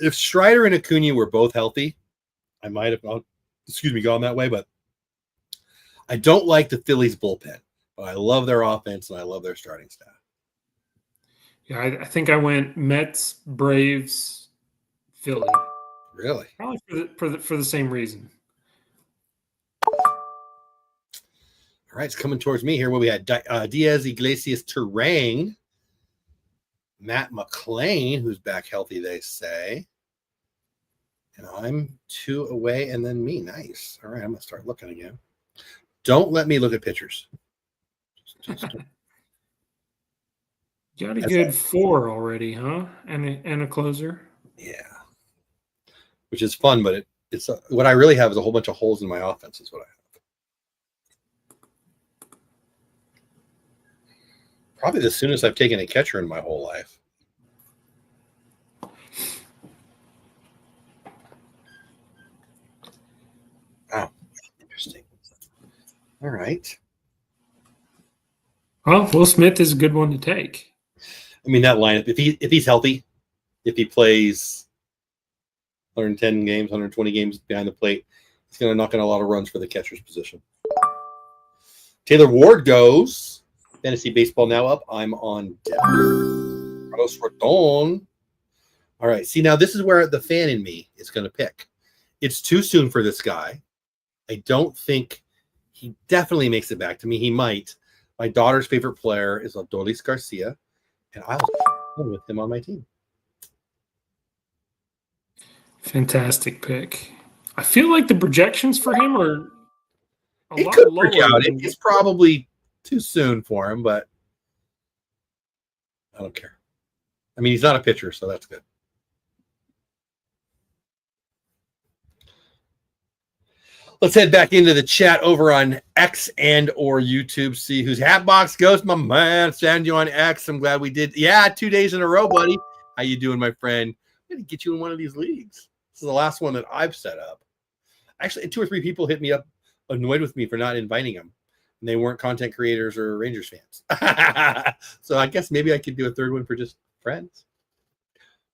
if Strider and Acuna were both healthy, I might have gone that way, but I don't like the Phillies bullpen, but I love their offense and I love their starting staff. Yeah, I think I went Mets, Braves, Philly. Really? Probably for the same reason. All right, it's coming towards me here. Where we had Diaz, Iglesias, Turang, Matt McLean, who's back healthy, they say. And I'm 2 away, and then me. Nice. All right, I'm going to start looking again. Don't let me look at pictures. Got a good 4 already, huh? And a closer. Yeah. Which is fun, but it's what I really have is a whole bunch of holes in my offense is what I have. Probably the soonest I've taken a catcher in my whole life. Wow. Interesting. All right. Well, Will Smith is a good one to take. I mean, that lineup, if he's healthy, if he plays 110 games, 120 games behind the plate, he's going to knock in a lot of runs for the catcher's position. Taylor Ward goes. Fantasy baseball now up. I'm on deck. Carlos Rodon. All right. See, now this is where the fan in me is going to pick. It's too soon for this guy. I don't think he definitely makes it back to me. He might. My daughter's favorite player is Adolis Garcia, and I was with him on my team. Fantastic pick. I feel like the projections for him are a lot could lower. Out. It's probably too soon for him, but I don't care. I mean, he's not a pitcher, so that's good. Let's head back into the chat over on X and or YouTube. See whose hat box goes. My man, stand you on X. I'm glad we did. Yeah, 2 days in a row, buddy. How you doing, my friend? I'm going to get you in one of these leagues. This is the last one that I've set up. Actually, 2 or 3 people hit me up, annoyed with me for not inviting them. And they weren't content creators or Rangers fans. So I guess maybe I could do a third one for just friends.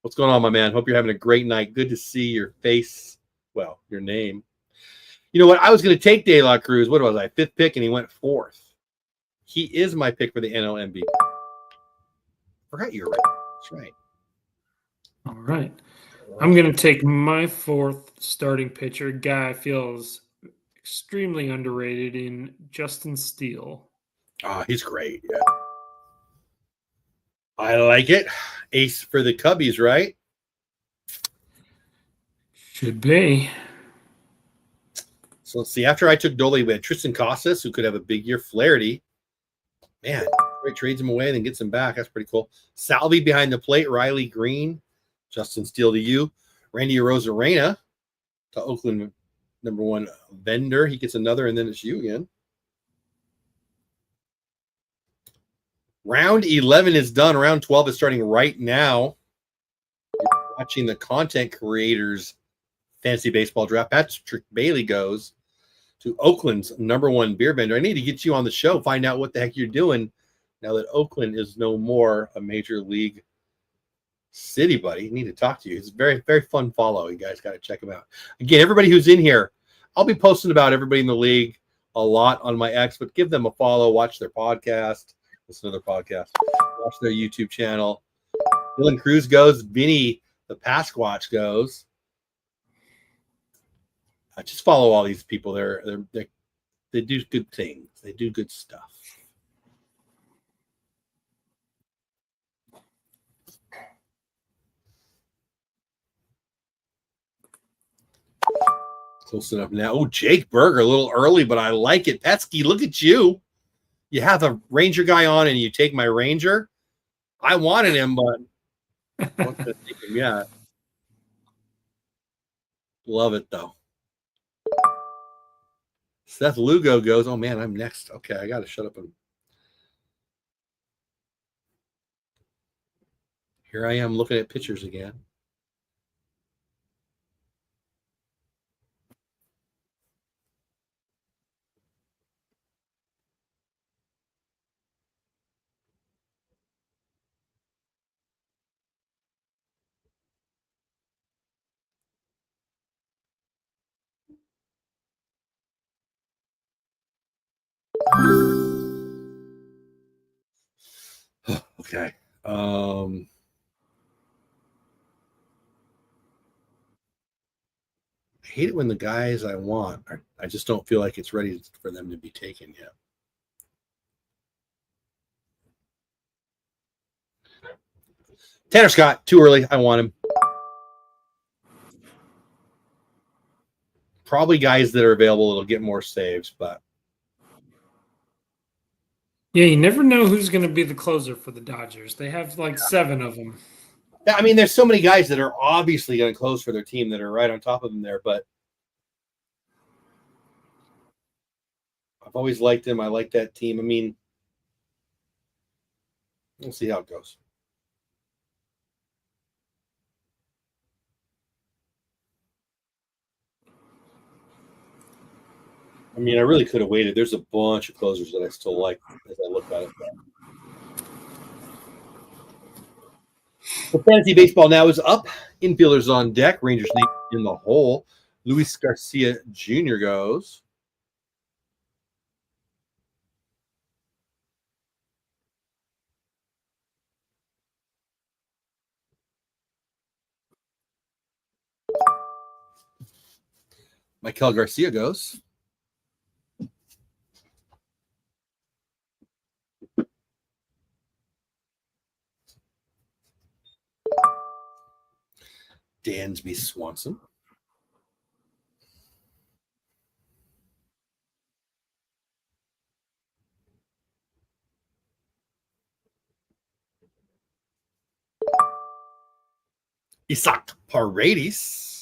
What's going on, my man? Hope you're having a great night. Good to see your face. Well, your name. You know what? I was going to take De La Cruz. What was I? 5th pick, and he went 4th. He is my pick for the NL MVP. Forgot you were right. That's right. All right. I'm going to take my 4th starting pitcher, guy I feel is extremely underrated, in Justin Steele. He's great. Yeah. I like it. Ace for the Cubbies, right? Should be. So let's see. After I took Dole, we had Tristan Casas, who could have a big year. Flaherty. Man, great, trades him away and then gets him back. That's pretty cool. Salvi behind the plate. Riley Green. Justin Steele to you. Randy Arozarena to Oakland #1 vendor. He gets another, and then it's you again. Round 11 is done. Round 12 is starting right now. You're watching the content creators fantasy baseball draft. Patrick Bailey goes to Oakland's #1 beer vendor. I need to get you on the show, find out what the heck you're doing now that Oakland is no more a major league city, buddy. I need to talk to you. It's a very, very fun follow. You guys got to check him out. Again, everybody who's in here, I'll be posting about everybody in the league a lot on my X, but give them a follow, watch their podcast, listen to their podcast, watch their YouTube channel. Dylan Cruz goes. Vinny, the Pasquatch, goes. Just follow all these people. They do good things. They do good stuff. Close enough now. Oh, Jake Berger, a little early, but I like it. Petsky, look at you. You have a Ranger guy on and you take my Ranger. I wanted him, but I wasn't going to take him yet. Love it, though. Seth Lugo goes, oh, man, I'm next. Okay, I got to shut up. Here I am looking at pictures again. Okay. I hate it when the guys I want I just don't feel like it's ready for them to be taken yet. Tanner Scott, too early. I want him. Probably guys that are available that'll get more saves, but Yeah, you never know who's going to be the closer for the Dodgers. They have like 7 of them. I mean, there's so many guys that are obviously going to close for their team that are right on top of them there, but I've always liked him. I like that team. I mean, we'll see how it goes. I mean, I really could have waited. There's a bunch of closers that I still like as I look at it. The fantasy baseball now is up. Infielders on deck. Rangers in the hole. Luis Garcia Jr. goes. Michael Garcia goes. Dansby Swanson. Isaac Paredes.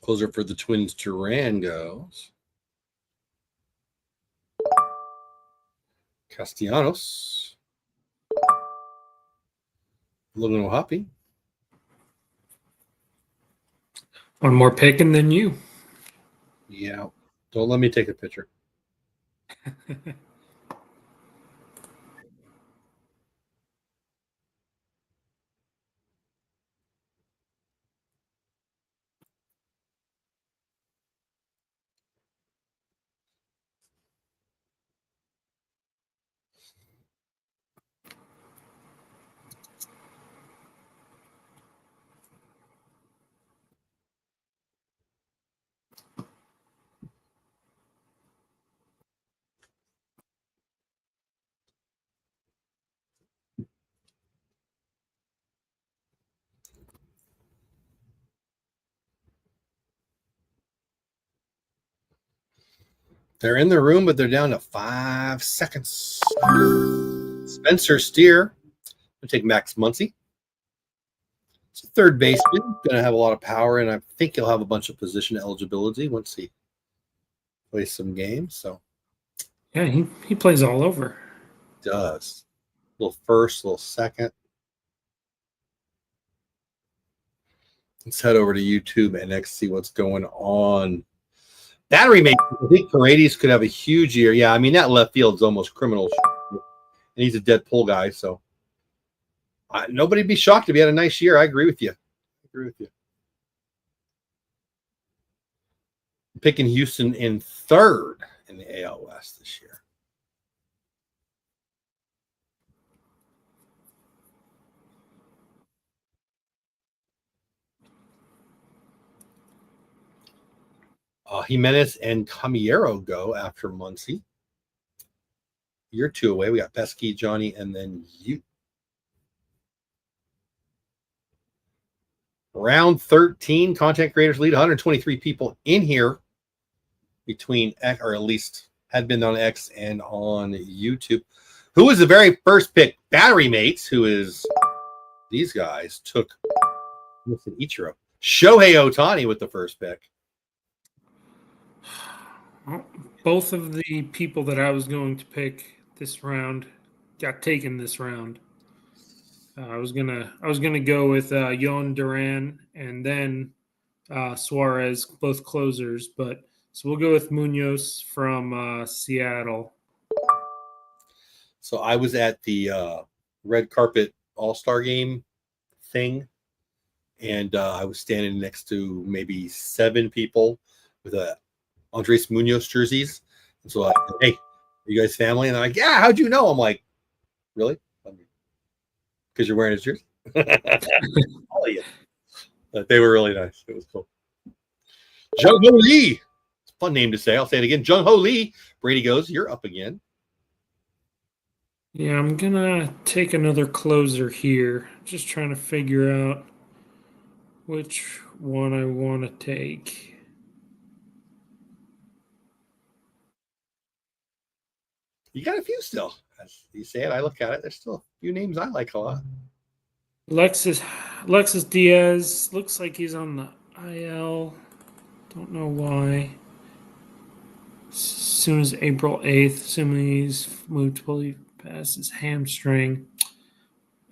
Closer for the Twins, Duran goes. Castellanos. Logan O'Hoppe. One more picking than you. Yeah. Don't let me take a picture. They're in the room, but they're down to 5 seconds. Spencer Steer. I'll take Max Muncy. It's a third baseman. Going to have a lot of power, and I think he'll have a bunch of position eligibility once he plays some games. So Yeah, he plays all over. Does. A little first, a little second. Let's head over to YouTube and next see what's going on. Battery maker. I think Paredes could have a huge year. Yeah, I mean, that left field's almost criminal. And he's a dead pull guy, so nobody'd be shocked if he had a nice year. I agree with you. I'm picking Houston in third in the AL West this year. Jimenez and Camillero go after Muncy. You're 2 away. We got Pesky, Johnny, and then you. Round 13, content creators lead 123 people in here between X, or at least had been on X and on YouTube. Who was the very first pick? Battery Mates, who is these guys, took Ichiro. Shohei Ohtani with the first pick. Both of the people that I was going to pick this round got taken this round. I was gonna go with Yon Duran and then Suarez, both closers, but so we'll go with Munoz from Seattle. So I was at the red carpet all-star game thing, and I was standing next to maybe 7 people with Andres Munoz jerseys. And so I said, hey, are you guys family? And they're like, yeah, how'd you know? I'm like, really? Because you're wearing his jersey? Oh, yeah. But they were really nice. It was cool. Jung Ho Lee. It's a fun name to say. I'll say it again. Jung Ho Lee. Brady goes, you're up again. Yeah, I'm gonna take another closer here. Just trying to figure out which one I want to take. You got a few still. As you say it, I look at it. There's still a few names I like a lot. Alexis Diaz looks like he's on the IL. Don't know why. As soon as April 8th, assuming he's moved fully past his hamstring.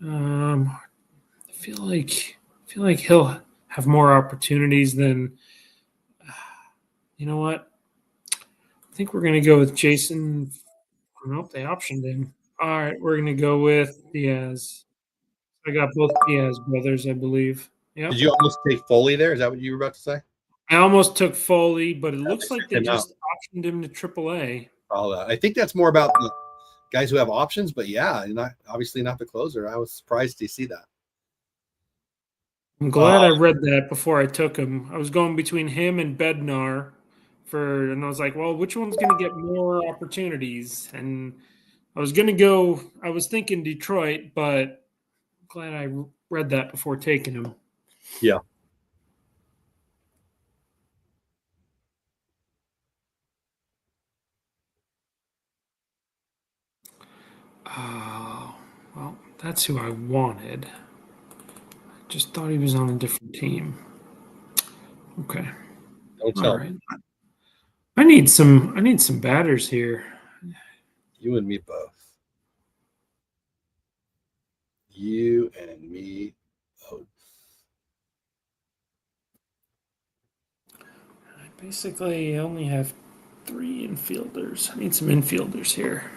I feel like he'll have more opportunities than. You know what? I think we're gonna go with Jason. Nope, they optioned him. All right, we're gonna go with Diaz. I got both Diaz brothers, I believe. Yep. Did you almost take Foley there? Is that what you were about to say? I almost took Foley, but it looks like they him out. just optioned him to AAA. I think that's more about the guys who have options, but yeah, obviously not the closer. I was surprised to see that. I'm glad I read that before I took him. I was going between him and Bednar and I was like, well, which one's going to get more opportunities? And I was thinking Detroit, but I'm glad I read that before taking him. Yeah. Oh, well, that's who I wanted. I just thought he was on a different team. Okay. Don't tell. All right. I need some batters here. You and me both. You and me both. I basically only have 3 infielders. I need some infielders here.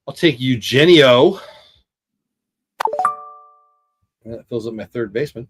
I'll take Eugenio. That fills up my third baseman.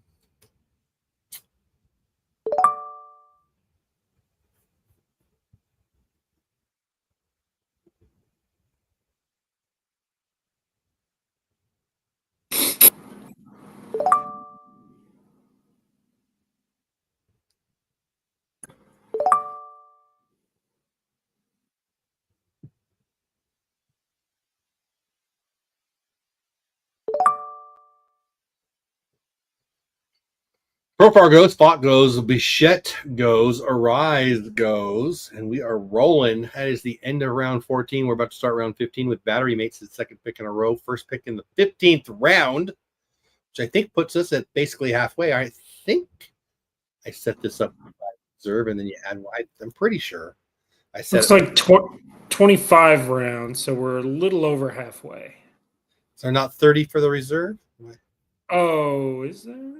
Profar goes, Fought goes, Bichette goes, Arise goes, and we are rolling. That is the end of round 14. We're about to start round 15 with Battery Mates, the second pick in a row, first pick in the 15th round, which I think puts us at basically halfway. I think I set this up by reserve, and then you add. I'm pretty sure I set. Looks like 25 rounds, so we're a little over halfway. Is there not 30 for the reserve? Oh, is there?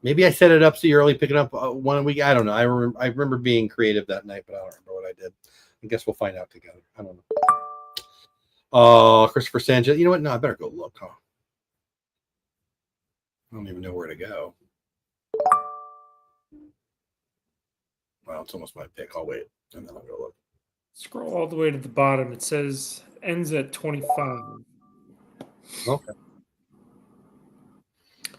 Maybe I set it up so you're only picking up 1 a week. I don't know. I remember being creative that night, but I don't remember what I did. I guess we'll find out together. I don't know. Christopher Sanchez. You know what? No, I better go look. Huh? I don't even know where to go. Well, it's almost my pick. I'll wait, and then I'll go look. Scroll all the way to the bottom. It says ends at 25. Okay.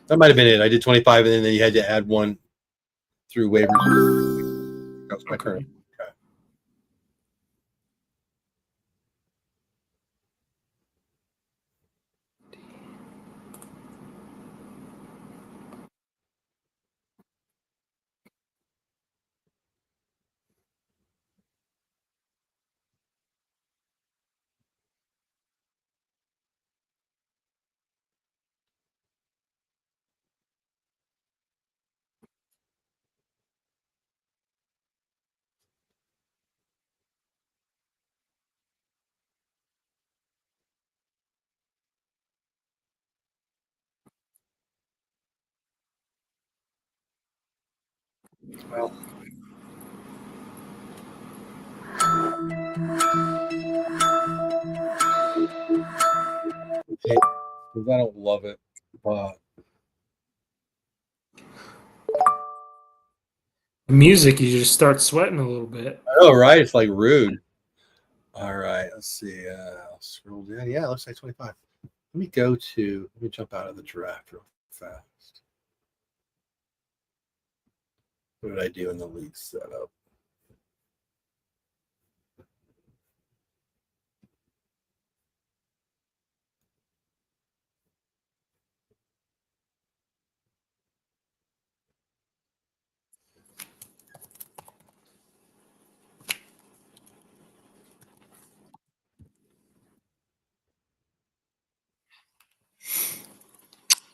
That might have been it. I did 25, and then you had to add 1 through waivers. That was my turn. Okay. Well, okay, 'cause I don't love it, but Music, you just start sweating a little bit. I know, right? It's like rude. All right, let's see. I'll scroll down. Yeah, it looks like 25. Let me jump out of the draft real fast. What did I do in the league setup?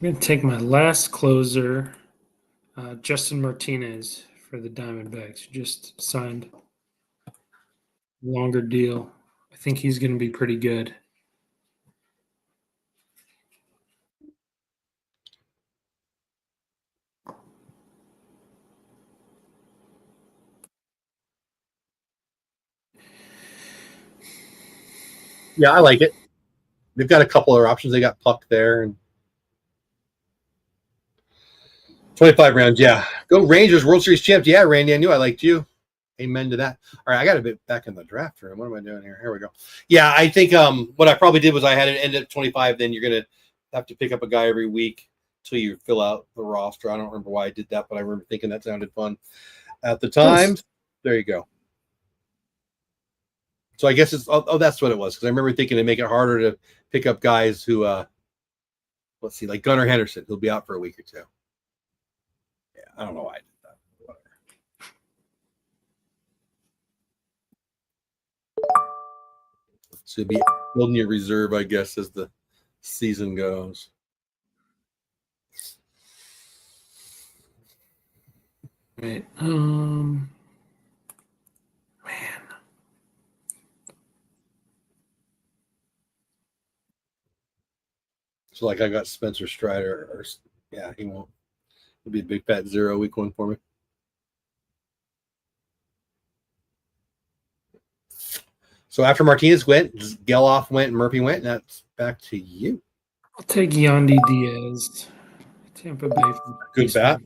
I'm going to take my last closer, Justin Martinez, for the Diamondbacks, who just signed a longer deal. I think he's going to be pretty good. Yeah, I like it. They've got a couple other options. They got Puck there and 25 rounds. Yeah, go Rangers, World Series champs. Yeah, Randy, I knew I liked you. Amen to that. All right, I got a bit back in the draft room. What am I doing here? Here we go. Yeah, I think what I probably did was I had it end at 25. Then you're gonna have to pick up a guy every week till you fill out the roster. I don't remember why I did that, but I remember thinking that sounded fun at the time. Nice. There you go. So I guess it's that's what it was, because I remember thinking to make it harder to pick up guys who let's see, like Gunnar Henderson, who'll be out for a week or two. Yeah, I don't know why I did that. Whatever. So be building your reserve, I guess, as the season goes. Right. Man. So like I got Spencer Strider, or yeah, he won't. He'll be a big fat 0 week 1 for me. So after Martinez went, Geloff went, and Murphy went, and that's back to you. I'll take Yandy Diaz, Tampa Bay. Good bat.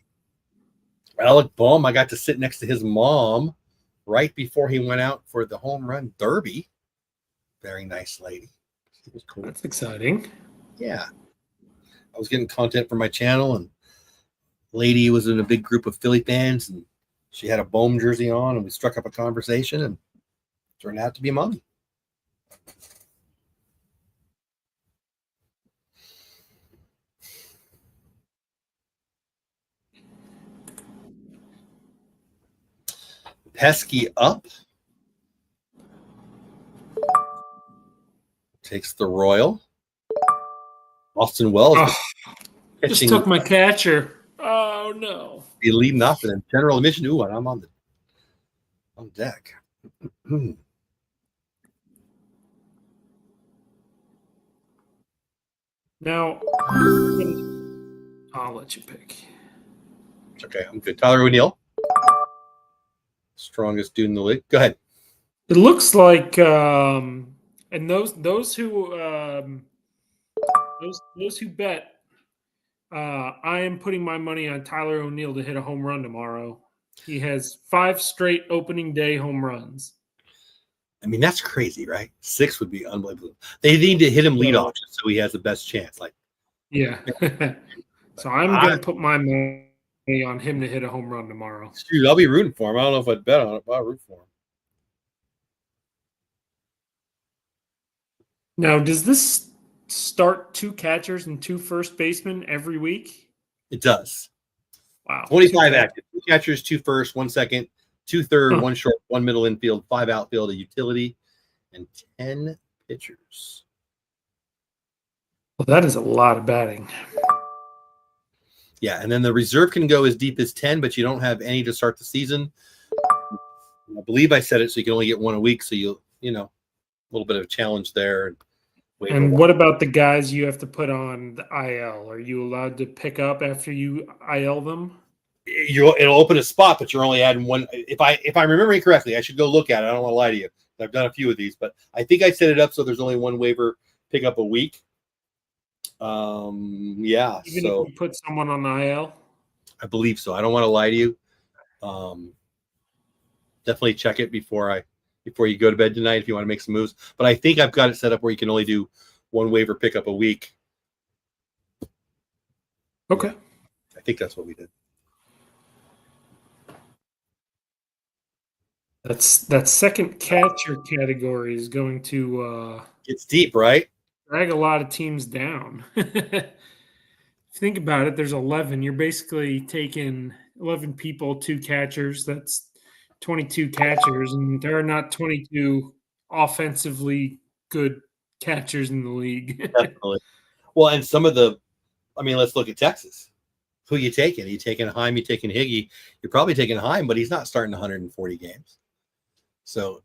Alec Bohm, I got to sit next to his mom right before he went out for the home run derby. Very nice lady. It was cool. That's exciting. Yeah. I was getting content for my channel, and lady was in a big group of Philly fans, and she had a Bohm jersey on, and we struck up a conversation, and turned out to be mommy. Pesky up. Takes the Royal. Austin Wells. Oh, just took my catcher. Oh, no. Be leading off in general admission. Ooh, and I'm on deck. Now, I'll let you pick. Okay, I'm good. Tyler O'Neill. Strongest dude in the league. Go ahead. It looks like, and those who bet, I am putting my money on Tyler O'Neill to hit a home run tomorrow. He has 5 straight opening day home runs. I mean, that's crazy, right? 6 would be unbelievable. They need to hit him leadoff so he has the best chance. Like, yeah. So I'm going to put my money on him to hit a home run tomorrow. Dude, I'll be rooting for him. I don't know if I'd bet on it, but I'll root for him. Now, does this start 2 catchers and 2 first basemen every week? It does. Wow. 25 active. 2 catchers, 2 first, 1 second, 2 third, 1 short, 1 middle infield, 5 outfield, a utility, and 10 pitchers. Well, that is a lot of batting. Yeah, and then the reserve can go as deep as 10, but you don't have any to start the season. I believe I said it, so you can only get 1 a week, so a little bit of a challenge there. And what about the guys you have to put on the IL? Are you allowed to pick up after you IL them? it'll open a spot, but you're only adding one. If I'm remembering correctly, I should go look at it. I don't want to lie to you. I've done a few of these, but I think I set it up so there's only one waiver pickup a week. Yeah. Even So if you put someone on the IL? I believe so. I don't want to lie to you. Definitely check it before you go to bed tonight if you want to make some moves. But I think I've got it set up where you can only do one waiver pickup a week. Okay. I think that's what we did. That second catcher category is going to It's deep, right? drag a lot of teams down. If you think about it, there's 11. You're basically taking 11 people, 2 catchers. That's 22 catchers, and there are not 22 offensively good catchers in the league. Definitely. Well, and some of let's look at Texas. Who you taking? Are you taking Heim? You taking Higgy? You're probably taking Heim, but he's not starting 140 games. So,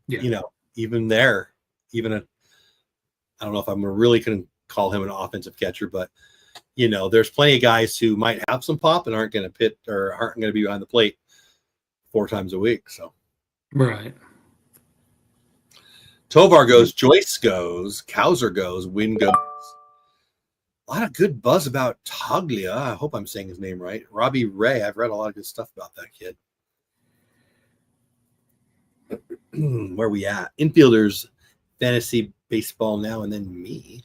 even there, I don't know if I'm really going to call him an offensive catcher, but, there's plenty of guys who might have some pop and aren't going to be behind the plate 4 times a week. So, right. Tovar goes, Joyce goes, Kauser goes, Wynn goes. A lot of good buzz about Toglia. I hope I'm saying his name right. Robbie Ray. I've read a lot of good stuff about that kid. Where are we at? Infielders, fantasy baseball now and then me.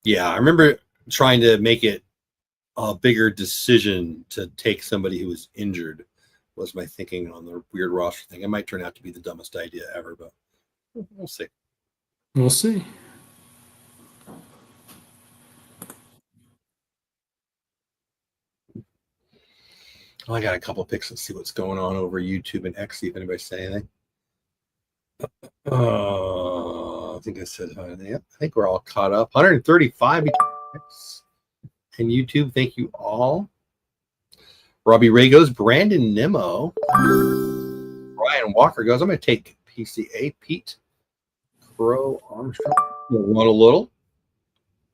Yeah, I remember trying to make it a bigger decision to take somebody who was injured was my thinking on the weird roster thing. It might turn out to be the dumbest idea ever, but we'll see. We'll see. Oh, I got a couple of picks. Let's see what's going on over YouTube and X. See if anybody's saying anything. I think I said, yeah, I think we're all caught up. 135 X and YouTube. Thank you all. Robbie Ray goes. Brandon Nimmo. Brian Walker goes. I'm going to take PCA. Pete Crow Armstrong. We'll run a little.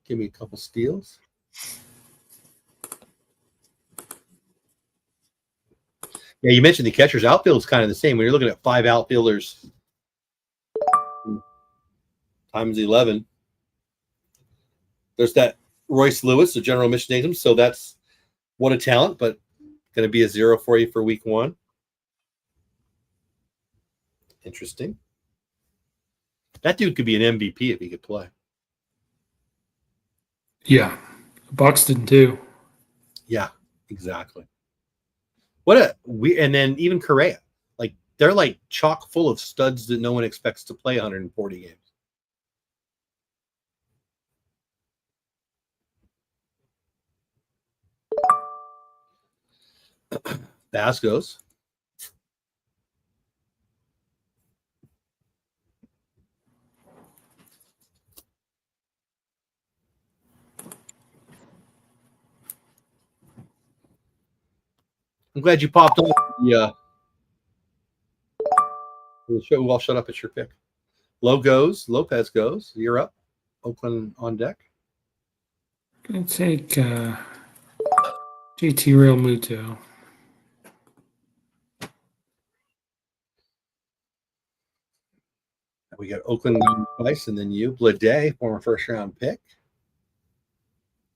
Give me a couple steals. Yeah, you mentioned the catcher's outfield is kind of the same. When you're looking at 5 outfielders times 11, there's that Royce Lewis, the general admission names him. So that's what a talent, but going to be a 0 for you for week 1. Interesting. That dude could be an MVP if he could play. Yeah. Buxton too. Yeah, exactly. And then even Correa. Like they're like chock full of studs that no one expects to play 140 games. Bass goes. I'm glad you popped on. Yeah. I'll shut up. It's your pick. Low goes. Lopez goes. You're up. Oakland on deck. Gonna take JT Real Muto. We got Oakland twice, and then you, Bleday, former first-round pick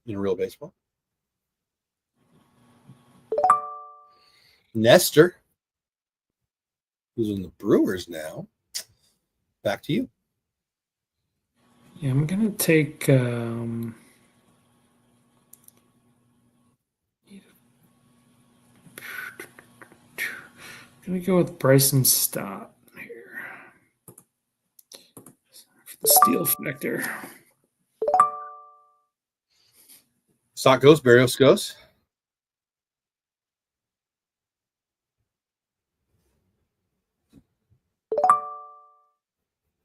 in real baseball. Nestor, who's in the Brewers now. Back to you. Yeah, I'm gonna take gonna go with Bryson Stott here for the steal factor. Stott goes. Barrios goes.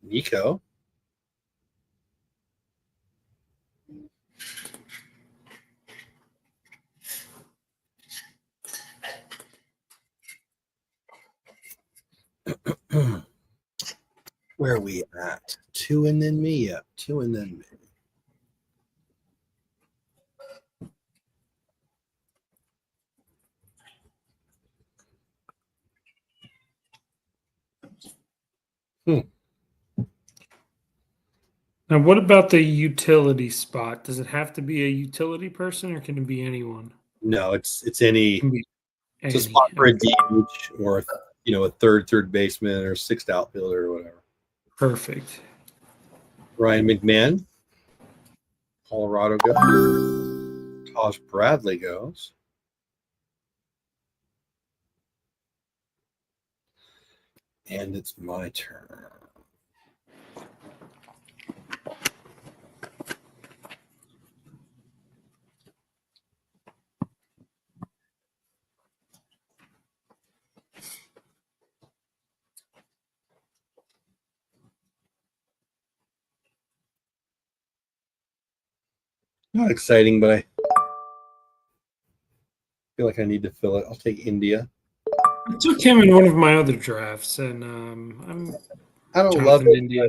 Nico. Where are we at? 2 and then me. Yep, 2 and then me. Now, what about the utility spot? Does it have to be a utility person, or can it be anyone? No, it's any. It can be It's a any. spot for a DH or a third baseman or sixth outfielder or whatever. Perfect. Ryan McMahon, Colorado goes. Tosh Bradley goes. And it's my turn. Not exciting, but I feel like I need to fill it. I'll take India. I took him in one of my other drafts, and I don't love it. India.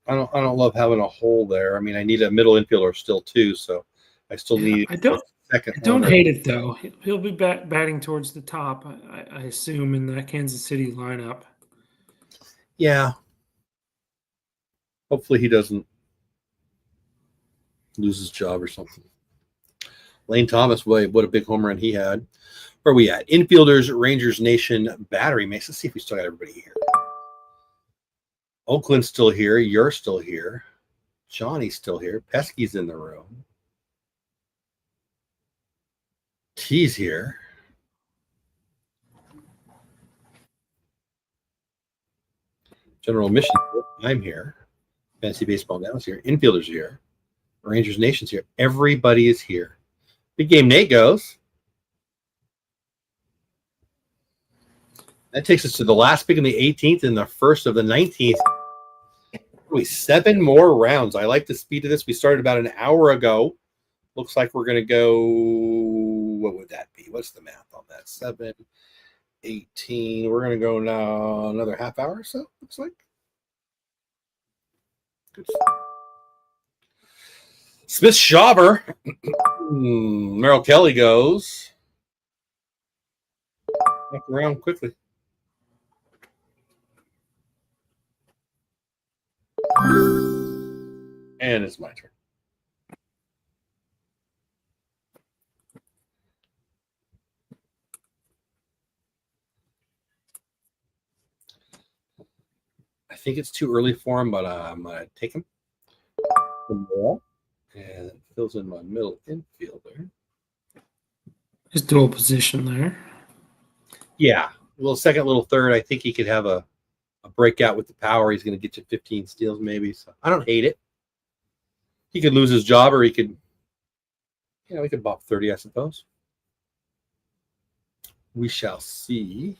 I don't love having a hole there. I mean, I need a middle infielder still too, so I still need I don't second. I don't hate it though. He'll be batting towards the top, I assume, in that Kansas City lineup. Yeah. Hopefully he doesn't lose his job or something. Lane Thomas, what a big home run he had. Where are we at? Infielders, Rangers Nation, Battery Mace. Let's see if we still got everybody here. Oakland's still here. You're still here. Johnny's still here. Pesky's in the room. T's here. General Mission, I'm here. Fantasy Baseball Now is here. Infielders here. Rangers Nation's here. Everybody is here. Big Game Nate goes. That takes us to the last pick in the 18th and the first of the 19th. 7 more rounds. I like the speed of this. We started about an hour ago. Looks like we're going to go, what would that be? What's the math on that? 7, 18. We're going to go now another half hour or so, looks like. Good stuff. Smith Schauber. Merrill Kelly goes. Back around quickly. And it's my turn. I think it's too early for him, but I'm going to take him. And it fills in my middle infielder. His dual position there. Yeah. Little second, little third. I think he could have a breakout with the power. He's going to get you 15 steals maybe. So I don't hate it. He could lose his job or he could, he could bop 30, I suppose. We shall see.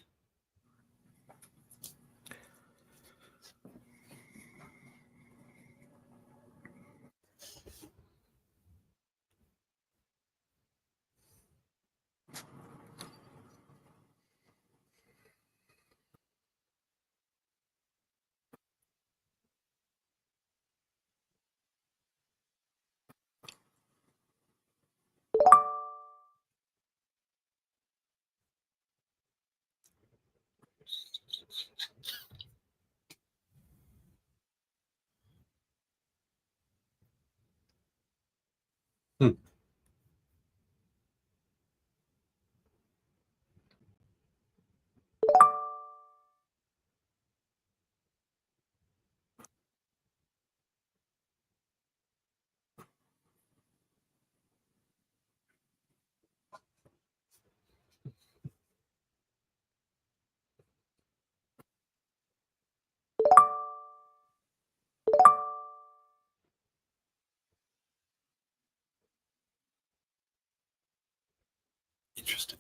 Interesting.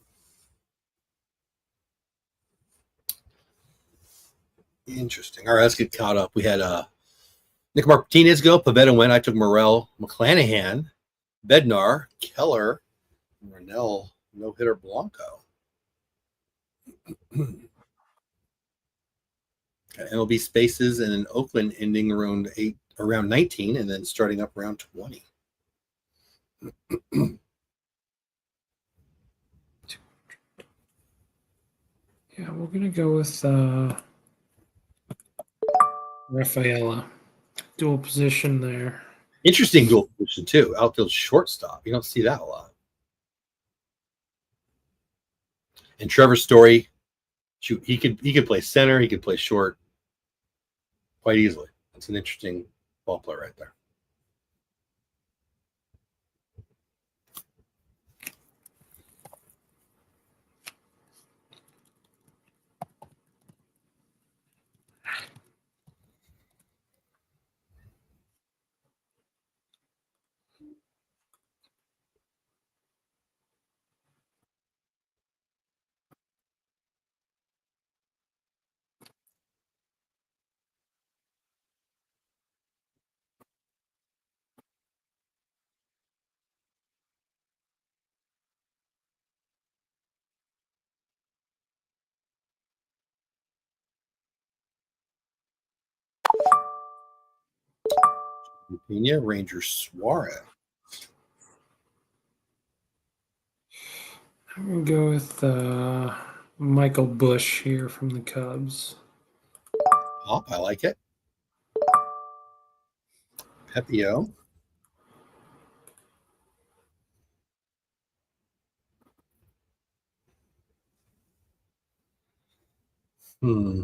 Interesting. All right, let's get caught up. We had Nick Martinez go. Pavetta went. I took Morel, McClanahan, Bednar, Keller, Rennell, no-hitter Blanco. MLB Spaces and in Oakland ending around 19 and then starting up around 20. Yeah, we're gonna go with Rafaela. Dual position there. Interesting dual position too. Outfield shortstop. You don't see that a lot. And Trevor Story, he could play center. He could play short quite easily. That's an interesting ball player right there. Pena, Ranger Suarez. I'm gonna go with Michael Bush here from the Cubs. Pop, I like it. Pepio. Hmm.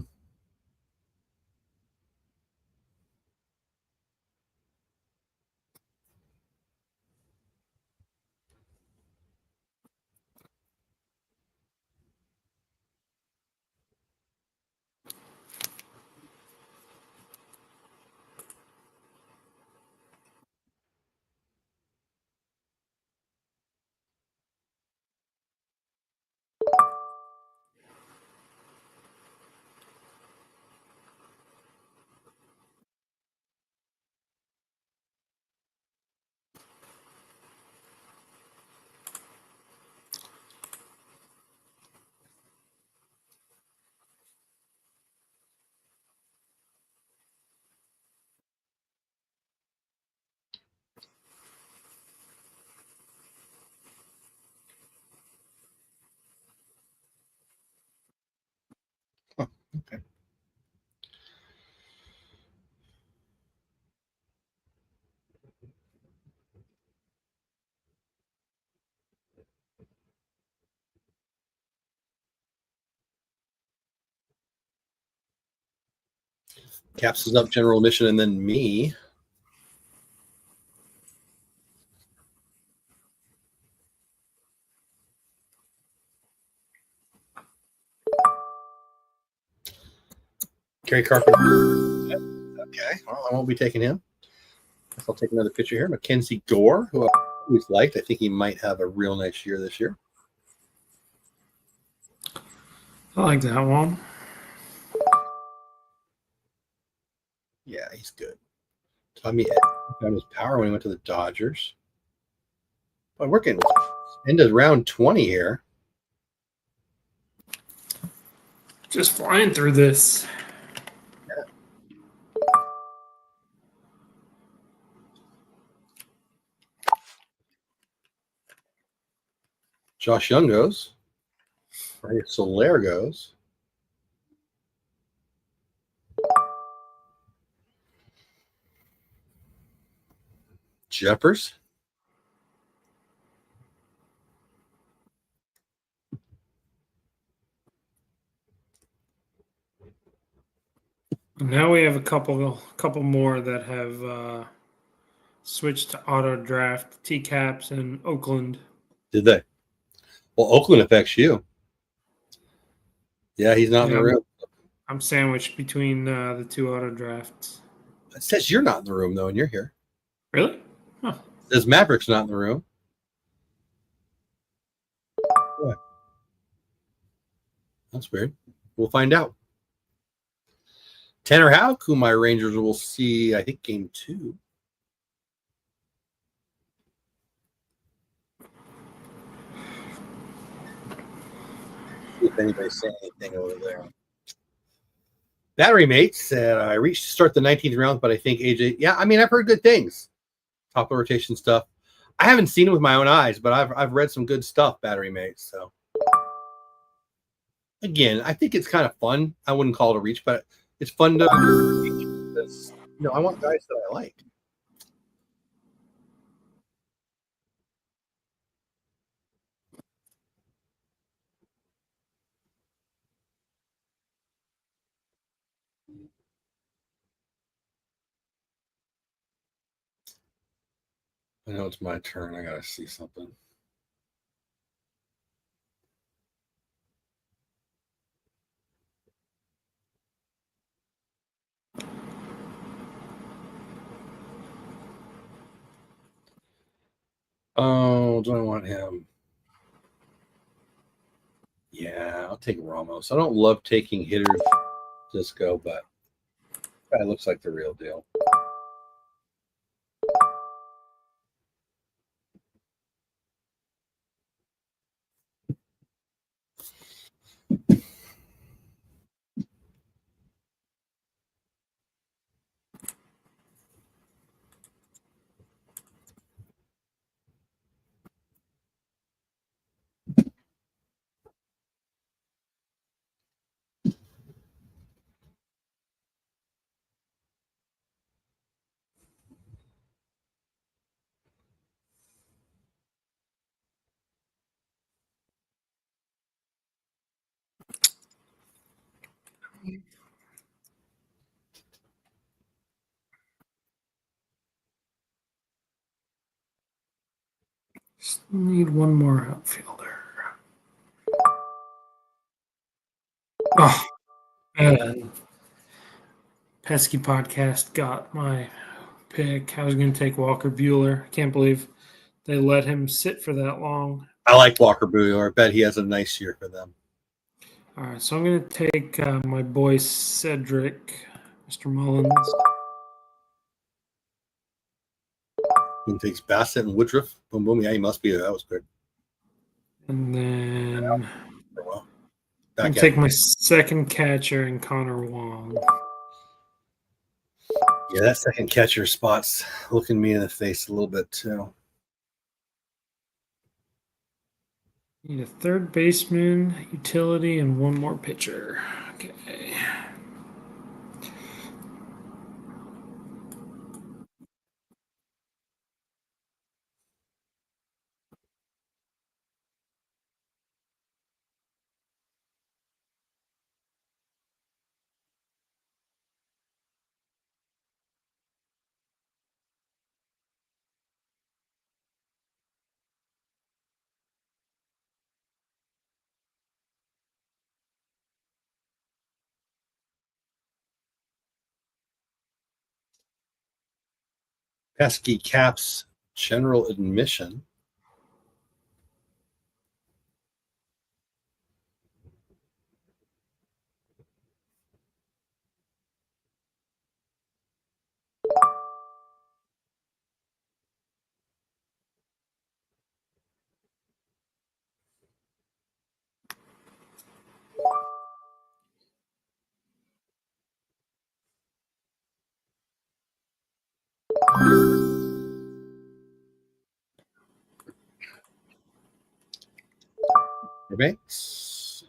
Oh, okay. Caps is up, general admission, and then me. Gary Carpenter. Okay, well, I won't be taking him. I'll take another picture here. Mackenzie Gore, who I've always liked. I think he might have a real nice year this year. I like that one. Yeah, he's good. Tommy found his power when he went to the Dodgers. But we're getting into round 20 here. Just flying through this. Josh Young goes. Right, Soler goes. Jeffers. Now we have a couple more that have switched to auto draft. T-Caps and Oakland. Did they? Well, Oakland affects you. Yeah, he's not in the room. I'm sandwiched between the two auto drafts. It says you're not in the room, though, and you're here. Really? Huh. It says Maverick's not in the room. Yeah. That's weird. We'll find out. Tanner Houck, who my Rangers will see, I think, game 2. If anybody's saying anything over there. Battery Mate said, I reached to start the 19th round, but I think AJ, yeah, I mean, I've heard good things. Top of rotation stuff. I haven't seen it with my own eyes, but I've read some good stuff, Battery Mate. So again, I think it's kind of fun. I wouldn't call it a reach, but it's fun to, I want guys that I like. I know it's my turn. I gotta see something. Oh, do I want him? Yeah, I'll take Ramos. I don't love taking hitters, Disco, but guy looks like the real deal. Just need one more outfielder. Oh, man. Pesky Podcast got my pick. I was going to take Walker Bueller. I can't believe they let him sit for that long. I like Walker Buehler. I bet he has a nice year for them. All right, so I'm going to take my boy Cedric, Mr. Mullins. He takes Bassett and Woodruff. Boom, boom. Yeah, he must be. That was good. And then Well, I'll take my second catcher in Connor Wong. Yeah, that second catcher spot's looking me in the face a little bit too. Need a third baseman, utility, and one more pitcher. Okay. Pesky Caps general admission. Banks.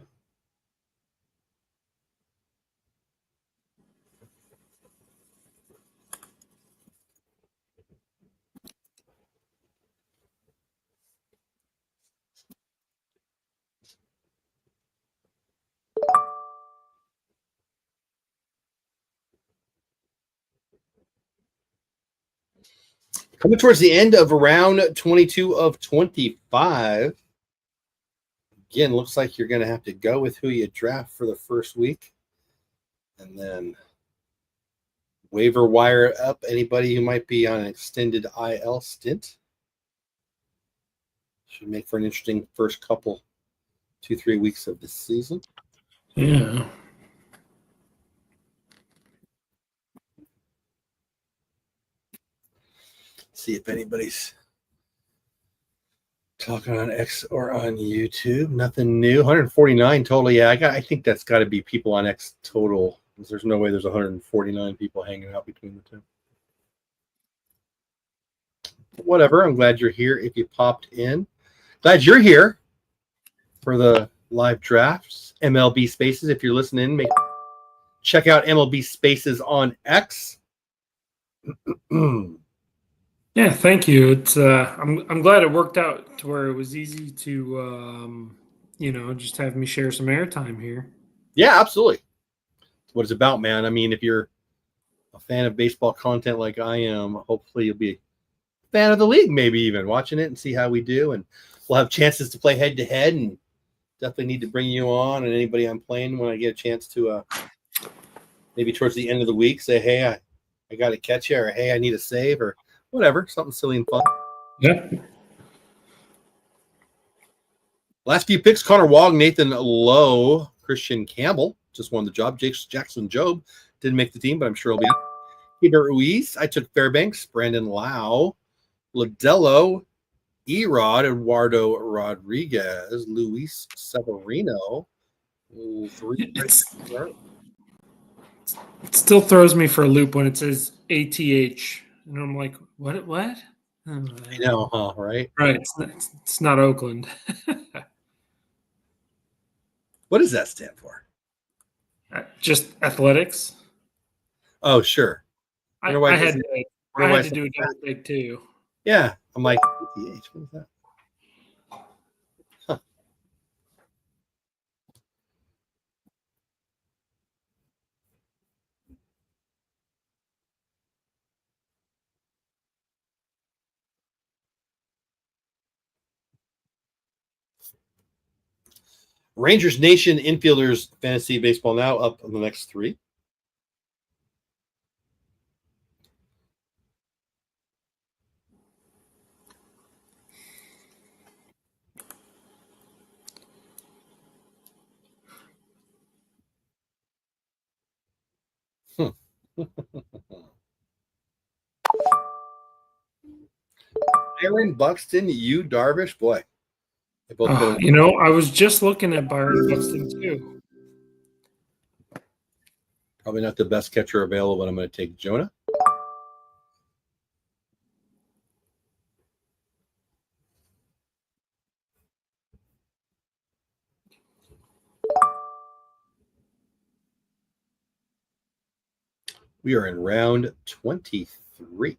Coming towards the end of round 22 of 25. Again, looks like you're going to have to go with who you draft for the first week. And then waiver wire up anybody who might be on an extended IL stint. Should make for an interesting first couple, 2-3 weeks of the season. Yeah. See if anybody's talking on X or on YouTube. Nothing new. 149 total. Yeah, I think that's got to be people on X total There's no way there's 149 people hanging out between the two. Whatever. I'm glad you're here. If you popped in, glad you're here for the live drafts. MLB Spaces. If you're listening, check out MLB Spaces on X. Yeah, thank you. It's I'm glad it worked out to where it was easy to just have me share some airtime here. Yeah, absolutely. That's what it's about, man. I mean, if you're a fan of baseball content like I am, hopefully you'll be a fan of the league, maybe even watching it and see how we do. And we'll have chances to play head to head, and definitely need to bring you on and anybody I'm playing when I get a chance to maybe towards the end of the week say, hey, I got to catch you, or hey, I need a save, or whatever, something silly and fun. Yeah. Last few picks: Connor Wong, Nathan Lowe, Christian Campbell just won the job. Jackson Job didn't make the team, but I'm sure he'll be. Peter Ruiz, I took Fairbanks. Brandon Lau, Ladello, Erod, Eduardo Rodriguez, Luis Severino. It still throws me for a loop when it says ATH, and I'm like, what? I know, huh? Right? Right. It's not Oakland. What does that stand for? Just athletics. Oh, sure. I had to do a double take too. Yeah, I'm like, ATH. What is that? Huh. Rangers Nation infielders fantasy baseball now up on the next three. Aaron Buxton, Yu Darvish, boy. They both I was just looking at Byron Buxton too. Probably not the best catcher available, but I'm going to take Jonah. We are in round 23.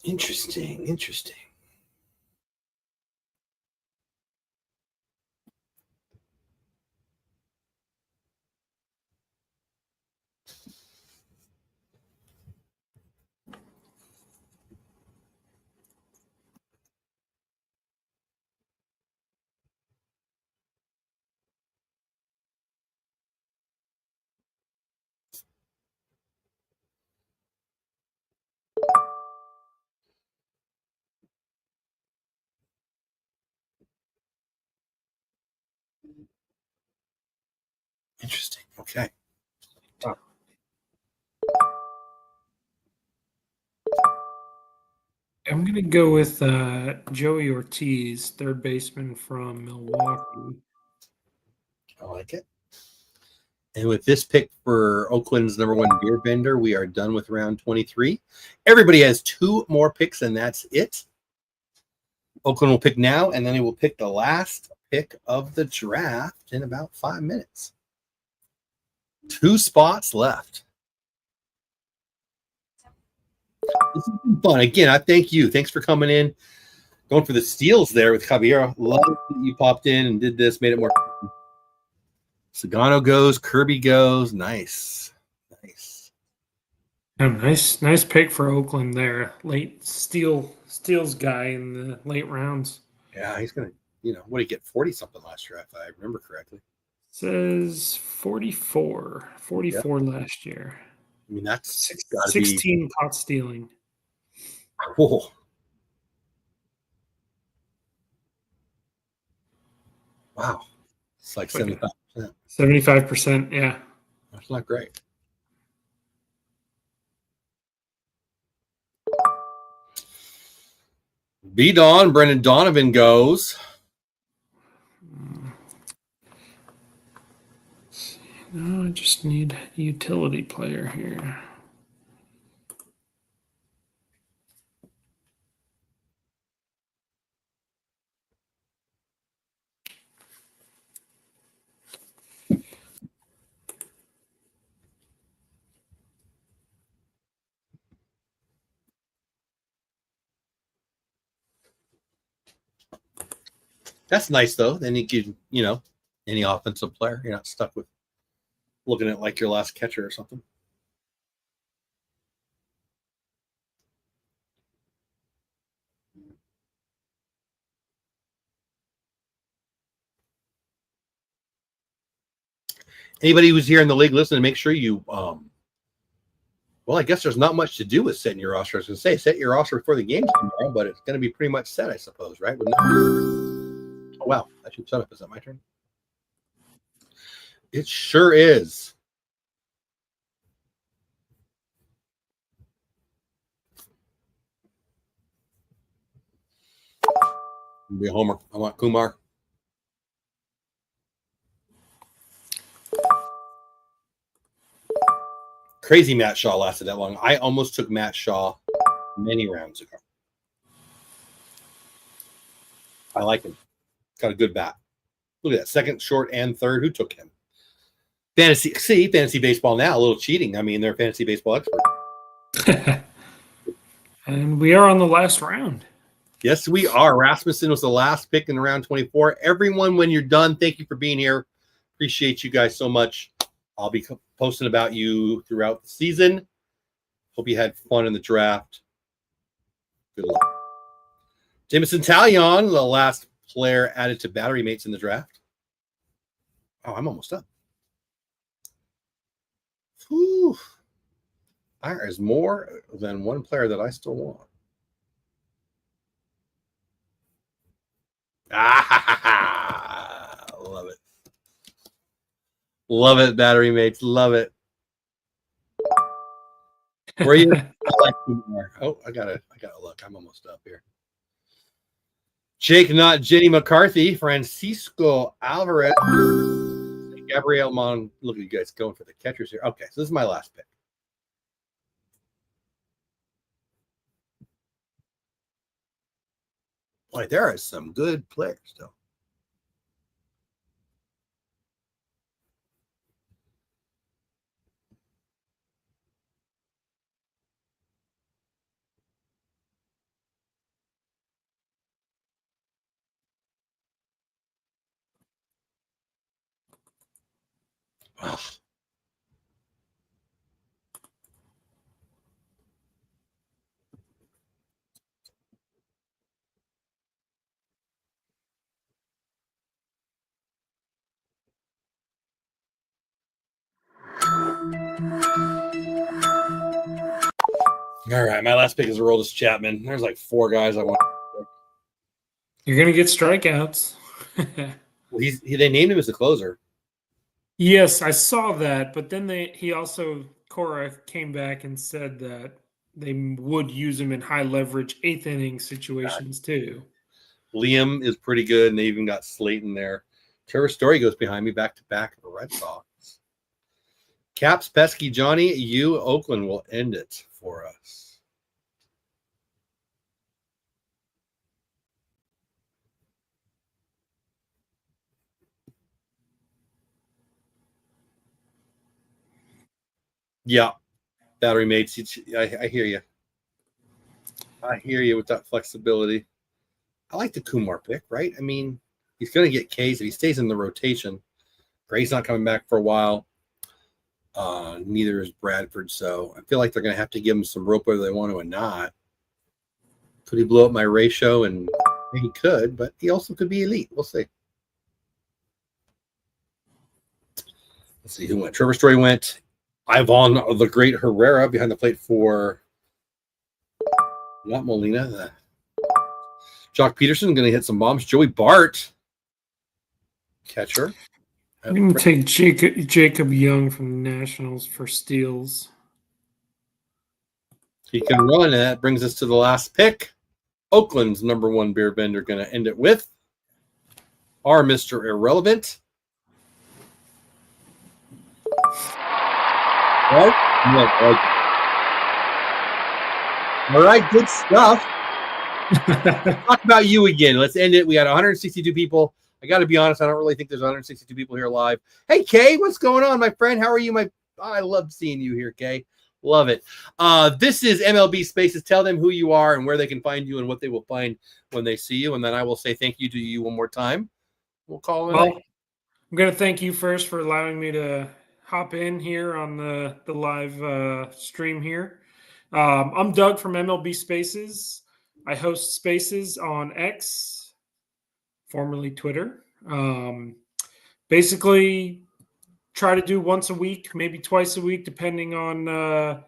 Interesting. Okay. I'm going to go with Joey Ortiz, third baseman from Milwaukee. I like it. And with this pick for Oakland's number one beer vendor, we are done with round 23. Everybody has two more picks, and that's it. Oakland will pick now, and then he will pick the last pick of the draft in about 5 minutes. 2 spots left. This has been fun. Again, I thank you. Thanks for coming in. Going for the steals there with Javier. Love that you popped in and did this, made it more. Sagano goes, Kirby goes. Nice. Nice pick for Oakland there. Late steals guy in the late rounds. Yeah, he's going to, what did he get? 40-something last year, if I remember correctly. Says 44 last year. I mean, that's 16 pot stealing. Whoa. Wow. It's like 75%. 75%, yeah. That's not great. B. Don, Brendan Donovan goes. No, I just need a utility player here. That's nice, though. Then you can, any offensive player. You're not stuck with looking at like your last catcher or something. Anybody who's here in the league listening, make sure you well, I guess there's not much to do with setting your roster. I was going to say, set your roster before the game's tomorrow, but it's going to be pretty much set, I suppose, right? Oh, wow. I should shut up. Is that my turn? It sure is. Be a homer. I want Kumar. Crazy Matt Shaw lasted that long. I almost took Matt Shaw many rounds ago. I like him. Got a good bat. Look at that. Second, short, and third. Who took him? Fantasy baseball now. A little cheating. I mean, they're fantasy baseball experts. And we are on the last round. Yes, we are. Rasmussen was the last pick in round 24. Everyone, when you're done, thank you for being here. Appreciate you guys so much. I'll be posting about you throughout the season. Hope you had fun in the draft. Good luck. Jameson Taillon, the last player added to battery mates in the draft. Oh, I'm almost up. Whew. There is more than one player that I still want. Ah, love it. Love it, battery mates. Love it. Where are you? Oh, I gotta look. I'm almost up here. Jake, not Jenny McCarthy. Francisco Alvarez. Gabriel Mon. Look at you guys going for the catchers here. Okay, so this is my last pick. Boy, there are some good players, though. Oh. All right, my last pick is Aroldis Chapman. There's like four guys I want. You're gonna get strikeouts. Well, they named him as the closer. Yes, I saw that, but then Cora came back and said that they would use him in high leverage eighth inning situations too. Liam is pretty good, and they even got Slayton there. Trevor Story goes behind me back to back of the Red Sox. Caps, Pesky, Johnny, Oakland will end it for us. Yeah, battery mates. I hear you. I hear you with that flexibility. I like the Kumar pick, right? I mean, he's going to get Ks if he stays in the rotation. Gray's not coming back for a while. Neither is Bradford, so I feel like they're going to have to give him some rope whether they want to or not. Could he blow up my ratio? And he could, but he also could be elite. We'll see. Let's see who went. Trevor Story went. Ivan the Great Herrera behind the plate for not Molina. Jock Peterson going to hit some bombs. Joey Bart. Catcher. I'm going to take Jacob Young from the Nationals for steals. He can run, and that brings us to the last pick. Oakland's number one beer vendor going to end it with our Mr. Irrelevant. Right? All right, good stuff. Talk about you again. Let's end it. We got 162 people. I got to be honest, I don't really think there's 162 people here live. Hey, Kay, what's going on, my friend? How are you? I love seeing you here, Kay. Love it. This is MLB Spaces. Tell them who you are and where they can find you and what they will find when they see you. And then I will say thank you to you one more time. We'll call it. Well, I'm going to thank you first for allowing me to hop in here on the live stream here. I'm Doug from MLB Spaces. I host Spaces on X, formerly Twitter. Basically, try to do once a week, maybe twice a week, depending on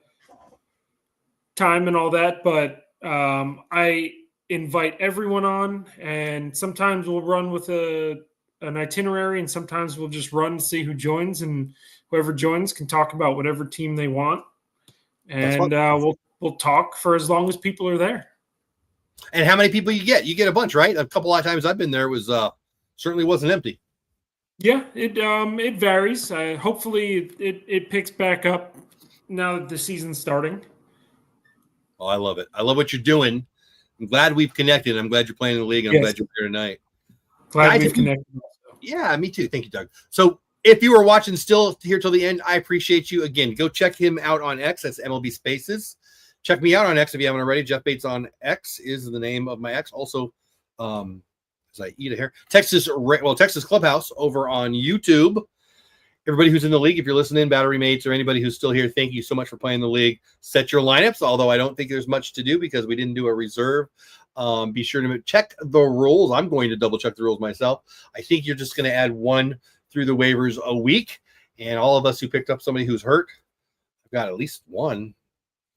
time and all that. But I invite everyone on, and sometimes we'll run with an itinerary, and sometimes we'll just run to see who joins, and whoever joins can talk about whatever team they want. And we'll talk for as long as people are there. And how many people you get? You get a bunch, right? A couple of times I've been there, it was certainly wasn't empty. Yeah, it varies. Hopefully it picks back up now that the season's starting. Oh, I love it. I love what you're doing. I'm glad we've connected. I'm glad you're playing in the league, and I'm glad you're here tonight. Glad we've connected. Yeah, me too. Thank you, Doug. So if you were watching still here till the end, I appreciate you. Again, go check him out on X. That's MLB Spaces. Check me out on X if you haven't already. Jeff Bates on X is the name of my X. Also, as I eat a hair, Texas Clubhouse over on YouTube. Everybody who's in the league, if you're listening, Battery Mates, or anybody who's still here, thank you so much for playing the league. Set your lineups, although I don't think there's much to do because we didn't do a reserve. Be sure to check the rules. I'm going to double check the rules myself. I think you're just going to add one through the waivers a week. And all of us who picked up somebody who's hurt, I've got at least one,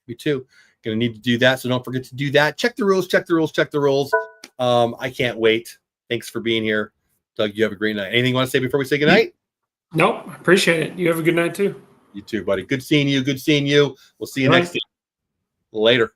maybe two. Going to need to do that. So don't forget to do that. Check the rules, check the rules, check the rules. I can't wait. Thanks for being here. Doug, you have a great night. Anything you want to say before we say goodnight? Nope. Appreciate it. You have a good night too. You too, buddy. Good seeing you. Good seeing you. We'll see you next time. Later.